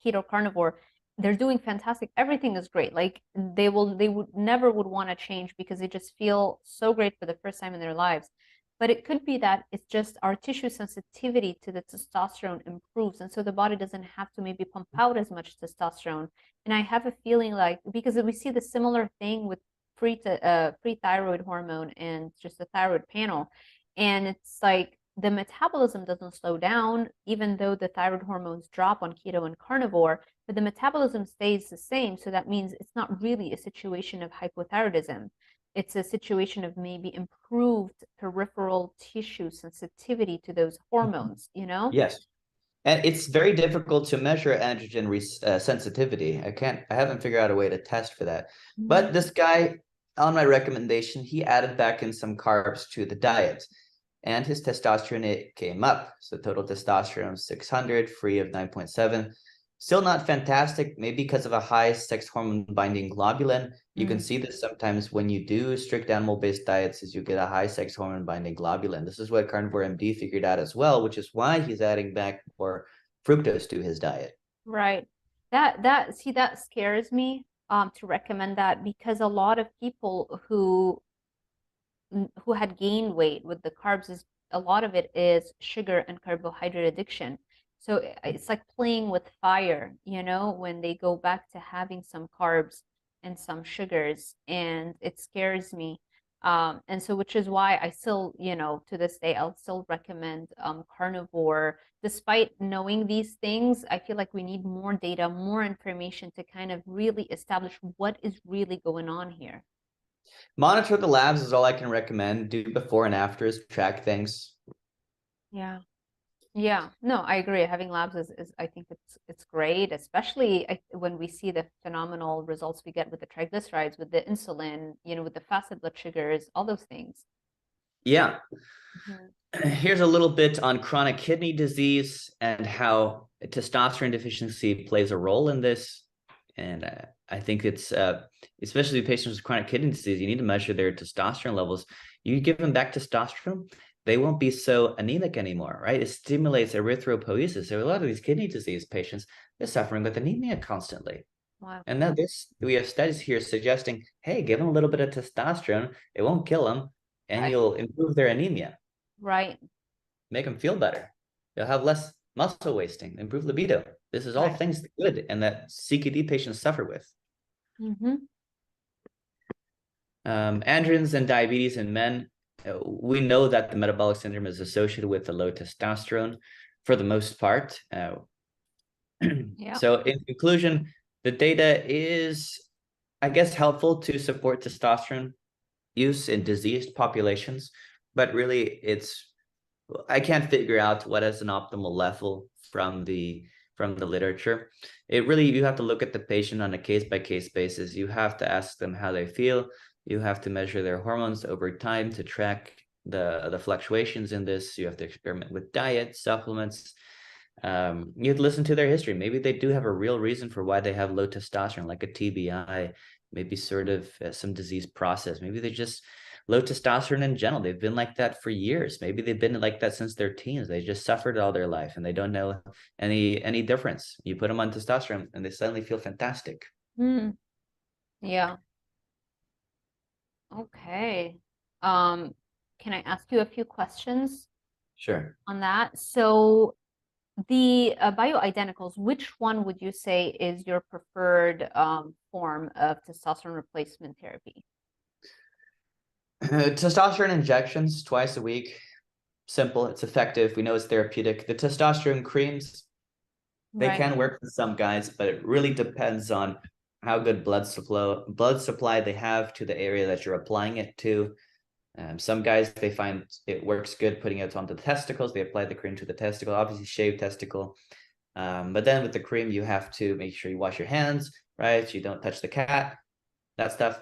keto carnivore, they're doing fantastic. Everything is great. Like they would never would want to change because they just feel so great for the first time in their lives. But it could be that it's just our tissue sensitivity to the testosterone improves, and so the body doesn't have to maybe pump out as much testosterone. And I have a feeling like, because we see the similar thing with free thyroid hormone and just the thyroid panel, and it's like the metabolism doesn't slow down, even though the thyroid hormones drop on keto and carnivore, but the metabolism stays the same. So that means it's not really a situation of hypothyroidism. It's a situation of maybe improved peripheral tissue sensitivity to those hormones, you know? Yes. And it's very difficult to measure androgen sensitivity. I haven't figured out a way to test for that. But Mm. this guy, on my recommendation, he added back in some carbs to the diet, and his testosterone it came up. So total testosterone of 600, free of 9.7. Still not fantastic, maybe because of a high sex hormone binding globulin. You can Mm. see this sometimes when you do strict animal-based diets, is you get a high sex hormone binding globulin. This is what Carnivore MD figured out as well, which is why he's adding back more fructose to his diet. Right. That scares me to recommend that, because a lot of people who had gained weight with the carbs, is a lot of it is sugar and carbohydrate addiction. So it's like playing with fire, when they go back to having some carbs and some sugars, and it scares me. And so, which is why I still, to this day, I'll still recommend carnivore. Despite knowing these things, I feel like we need more data, more information to kind of really establish what is really going on here. Monitor the labs is all I can recommend. Do before and afters, track things. Yeah. Yeah, no, I agree. Having labs is I think it's great, especially when we see the phenomenal results we get with the triglycerides, with the insulin, with the fasted blood sugars, all those things. Yeah. Mhm. Here's a little bit on chronic kidney disease and how testosterone deficiency plays a role in this. And I think it's, especially patients with chronic kidney disease, you need to measure their testosterone levels. You give them back testosterone, they won't be so anemic anymore, right? It stimulates erythropoiesis. So a lot of these kidney disease patients, they're suffering with anemia constantly. Wow. And now we have studies here suggesting, hey, give them a little bit of testosterone, it won't kill them, and I, you'll improve their anemia, right, make them feel better. They'll have less muscle wasting, improve libido. This is all right. things good and that CKD patients suffer with. Mm-hmm. Androgens and diabetes in men, we know that the metabolic syndrome is associated with the low testosterone for the most part. Yeah. So in conclusion, the data is, I guess, helpful to support testosterone use in diseased populations, but really I can't figure out what is an optimal level from the literature. You have to look at the patient on a case-by-case basis. You have to ask them how they feel. You have to measure their hormones over time to track the fluctuations in this. You have to experiment with diet, supplements. You have to listen to their history. Maybe they do have a real reason for why they have low testosterone, like a TBI, maybe sort of some disease process. Maybe they just low testosterone in general. They've been like that for years. Maybe they've been like that since their teens. They just suffered all their life and they don't know any difference. You put them on testosterone and they suddenly feel fantastic. Yeah. Okay. Can I ask you a few questions? Sure. On that? So the bioidenticals, which one would you say is your preferred form of testosterone replacement therapy? Testosterone injections twice a week. Simple. It's effective. We know it's therapeutic. The testosterone creams, they can work for some guys, but it really depends on how good blood supply they have to the area that you're applying it to. Some guys, they find it works good putting it onto the testicles. They apply the cream to the testicle, obviously shaved testicle. But then with the cream, you have to make sure you wash your hands, right? You don't touch the cat, that stuff.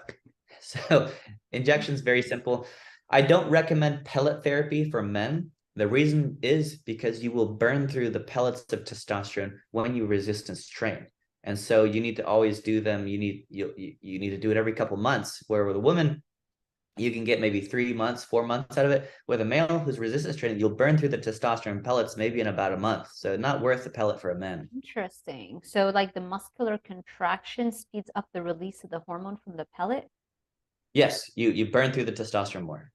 So injections, very simple. I don't recommend pellet therapy for men. The reason is because you will burn through the pellets of testosterone when you resistance train. And so you need to always do them. You need to do it every couple months, where with a woman, you can get maybe 3 months, 4 months out of it. With a male who's resistance training, you'll burn through the testosterone pellets maybe in about a month. So not worth the pellet for a man. Interesting. So like the muscular contraction speeds up the release of the hormone from the pellet? Yes, you burn through the testosterone more.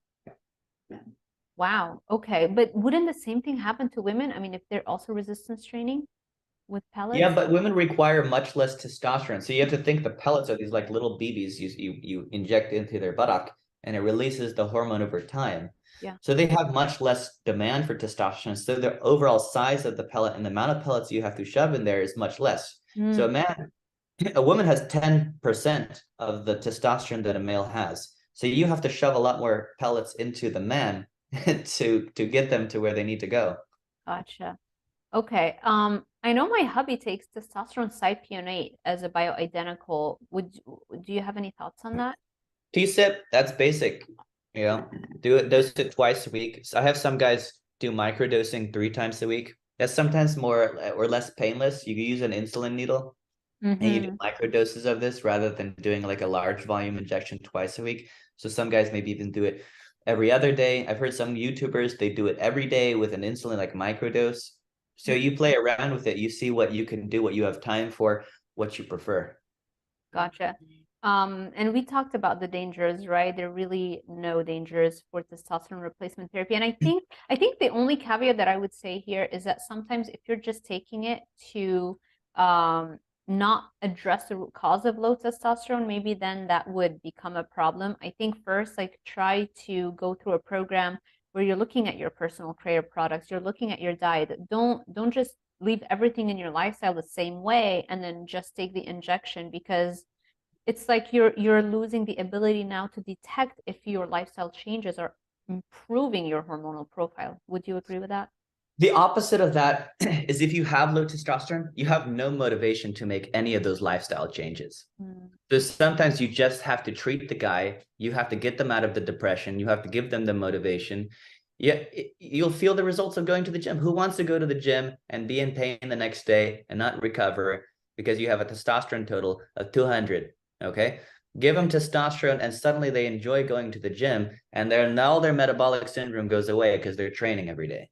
Wow. Okay. But wouldn't the same thing happen to women? I mean, if they're also resistance training with pellets? Yeah, but women require much less testosterone. So you have to think the pellets are these like little BBs you inject into their buttock, and it releases the hormone over time. Yeah. So they have much less demand for testosterone. So the overall size of the pellet and the amount of pellets you have to shove in there is much less. So a woman has 10% of the testosterone that a male has. So you have to shove a lot more pellets into the man to get them to where they need to go. Gotcha. Okay. I know my hubby takes testosterone cypionate as a bioidentical. Do you have any thoughts on that? T-sip, that's basic. You know, dose it twice a week. So I have some guys do microdosing 3 times a week. That's sometimes more or less painless. You can use an insulin needle and you do microdoses of this rather than doing like a large volume injection twice a week. So some guys maybe even do it every other day. I've heard some YouTubers, they do it every day with an insulin like microdose. So you play around with it. You see what you can do, what you have time for, what you prefer. Gotcha. And we talked about the dangers, right? There are really no dangers for testosterone replacement therapy. And I think the only caveat that I would say here is that sometimes if you're just taking it to not address the root cause of low testosterone, maybe then that would become a problem. I think first, like try to go through a program where you're looking at your personal care products, you're looking at your diet. Don't just leave everything in your lifestyle the same way and then just take the injection, because it's like you're losing the ability now to detect if your lifestyle changes are improving your hormonal profile. Would you agree with that? The opposite of that is if you have low testosterone, you have no motivation to make any of those lifestyle changes. So sometimes you just have to treat the guy. You have to get them out of the depression. You have to give them the motivation. Yeah, you'll feel the results of going to the gym. Who wants to go to the gym and be in pain the next day and not recover because you have a testosterone total of 200? Okay, give them testosterone and suddenly they enjoy going to the gym, and all their metabolic syndrome goes away because they're training every day.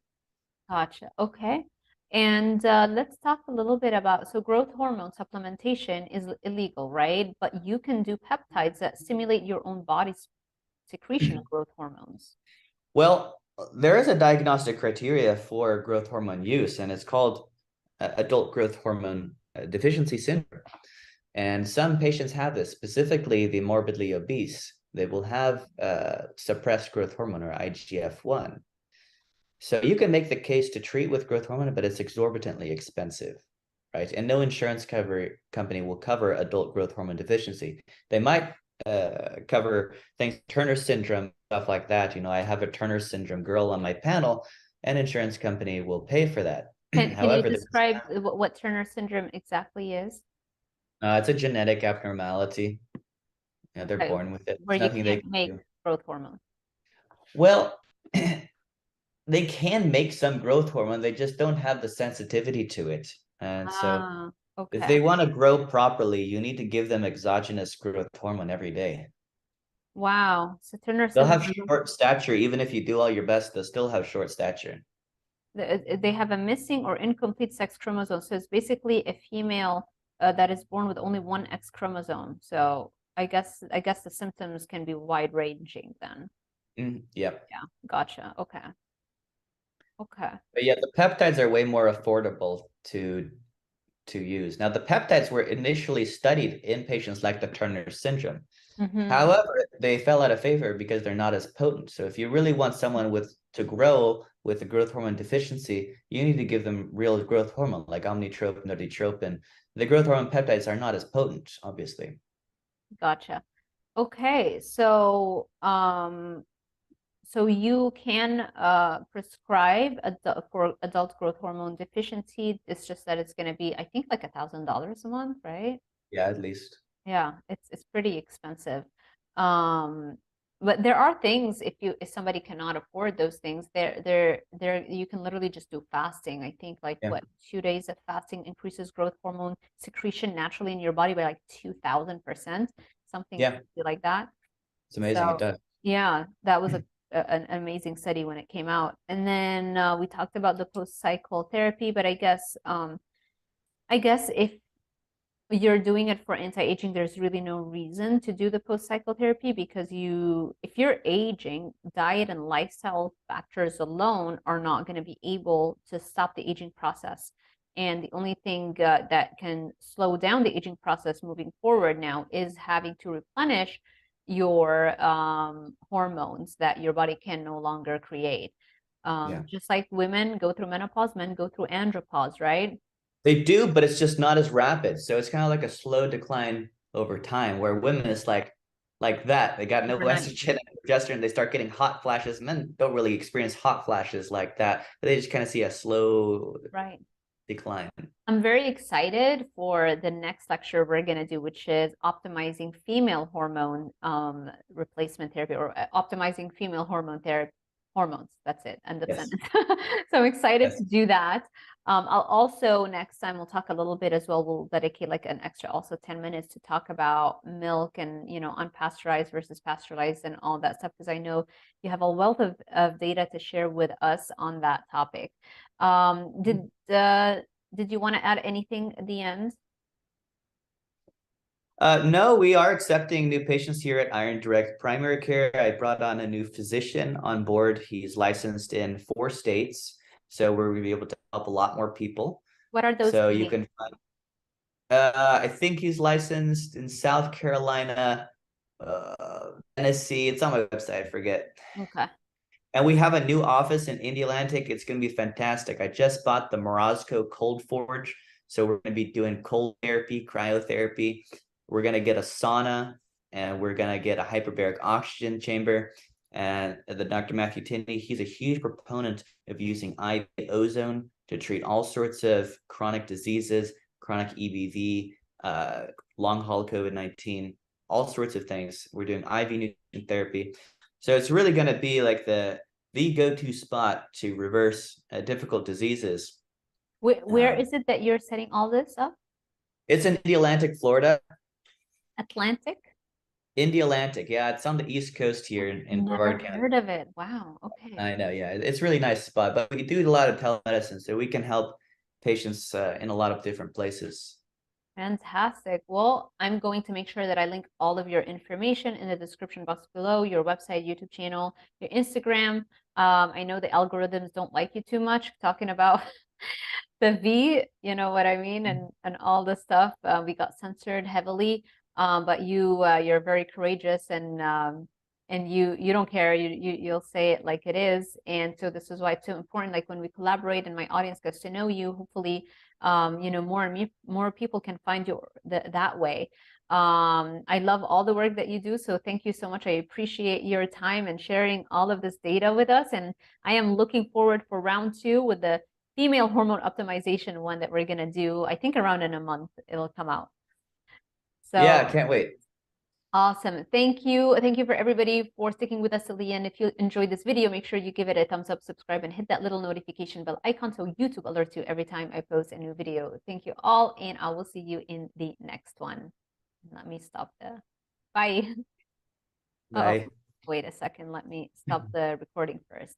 Gotcha. Okay. And let's talk a little bit about, so growth hormone supplementation is illegal, right? But you can do peptides that stimulate your own body's secretion of growth hormones. Well, there is a diagnostic criteria for growth hormone use, and it's called adult growth hormone deficiency syndrome. And some patients have this, specifically the morbidly obese. They will have suppressed growth hormone or IGF-1. So you can make the case to treat with growth hormone, but it's exorbitantly expensive, right? And no insurance company will cover adult growth hormone deficiency. They might cover things, Turner syndrome, stuff like that. You know, I have a Turner syndrome girl on my panel, and insurance company will pay for that. Can However, you describe what Turner syndrome exactly is? it's a genetic abnormality. Yeah, they're born with it. Where There's you nothing they can't can make do. growth hormone. Well, they can make some growth hormone, they just don't have the sensitivity to it. And so Ah, if okay. they want to grow properly, you need to give them exogenous growth hormone every day. Wow. So Turner They'll syndrome, have short stature, even if you do all your best, they'll still have short stature. they have a missing or incomplete sex chromosome. So it's basically a female that is born with only one X chromosome. So I guess the symptoms can be wide ranging then. Yep. Yeah, gotcha. Okay. Okay. But yeah, the peptides are way more affordable to use. Now, the peptides were initially studied in patients like the Turner syndrome. However, they fell out of favor because they're not as potent. So if you really want someone to grow with a growth hormone deficiency, you need to give them real growth hormone like omnitropin or ditropin. The growth hormone peptides are not as potent, obviously. Gotcha. Okay. So so you can prescribe for adult growth hormone deficiency. It's just that it's going to be, I think, like $1,000 a month, right? Yeah, at least. Yeah, it's pretty expensive. Um, but there are things if somebody cannot afford those things, there you can literally just do fasting. I think like Yeah. what 2 days of fasting increases growth hormone secretion naturally in your body by like 2,000%, something Yeah, like that. it's amazing. It So does. yeah, that was an amazing study when it came out. And then we talked about the post-cycle therapy, but I guess if you're doing it for anti-aging, there's really no reason to do the post-cycle therapy because if you're aging, diet and lifestyle factors alone are not going to be able to stop the aging process. And the only thing that can slow down the aging process moving forward now is having to replenish your hormones that your body can no longer create. Yeah. Just like women go through menopause, men go through andropause, right? They do, but it's just not as rapid. So it's kind of like a slow decline over time, where women is like that. They got no Overnight. estrogen and progesterone. They start getting hot flashes. Men don't really experience hot flashes like that. But they just kind of see a slow Right. decline. I'm very excited for the next lecture we're going to do, which is optimizing female hormone replacement therapy or optimizing female hormone therapy. Hormones, that's it, end of Yes. sentence. So I'm excited to Yes. do that. I'll also, next time, we'll talk a little bit as well. We'll dedicate like an extra also 10 minutes to talk about milk and, unpasteurized versus pasteurized and all that stuff, because I know you have a wealth of data to share with us on that topic. Did you want to add anything at the end? No, we are accepting new patients here at Iron Direct Primary Care. I brought on a new physician on board. He's licensed in 4 states, so we're going to be able to help a lot more people. What are those So you states? can find, I think he's licensed in South Carolina, Tennessee. It's on my website, I forget. Okay. And we have a new office in Indialantic. It's going to be fantastic. I just bought the Morozco Cold Forge. So we're going to be doing cold therapy, cryotherapy. We're going to get a sauna, and we're going to get a hyperbaric oxygen chamber. And the Dr. Matthew Tinney, he's a huge proponent of using IV ozone to treat all sorts of chronic diseases, chronic EBV, long haul COVID-19, all sorts of things. We're doing IV nutrition therapy. So it's really going to be like the go-to spot to reverse difficult diseases. Where is it that you're setting all this up? It's in Indialantic, Florida. Atlantic? Indialantic, yeah, it's on the East Coast here in Never Brevard County. heard of it. Wow. Okay. I know, yeah, it's a really nice spot, but we do a lot of telemedicine, so we can help patients in a lot of different places. Fantastic. Well, I'm going to make sure that I link all of your information in the description box below, your website, YouTube channel, your Instagram. I know the algorithms don't like you too much talking about the V, you know what I mean, and all the stuff. We got censored heavily, but you're very courageous and you don't care. You'll say it like it is, and so this is why it's so important. Like when we collaborate and my audience gets to know you, hopefully, more and more people can find you that way. I love all the work that you do, so thank you so much. I appreciate your time and sharing all of this data with us, and I am looking forward for round 2 with the female hormone optimization one that we're going to do. I think around in a month it'll come out. Yeah, So can't wait. Awesome. Thank you. Thank you for everybody for sticking with us till the end. If you enjoyed this video, make sure you give it a thumbs up, subscribe, and hit that little notification bell icon so YouTube alerts you every time I post a new video. Thank you all, and I will see you in the next one. Let me stop the bye. Bye. Wait a second. Let me stop the recording first.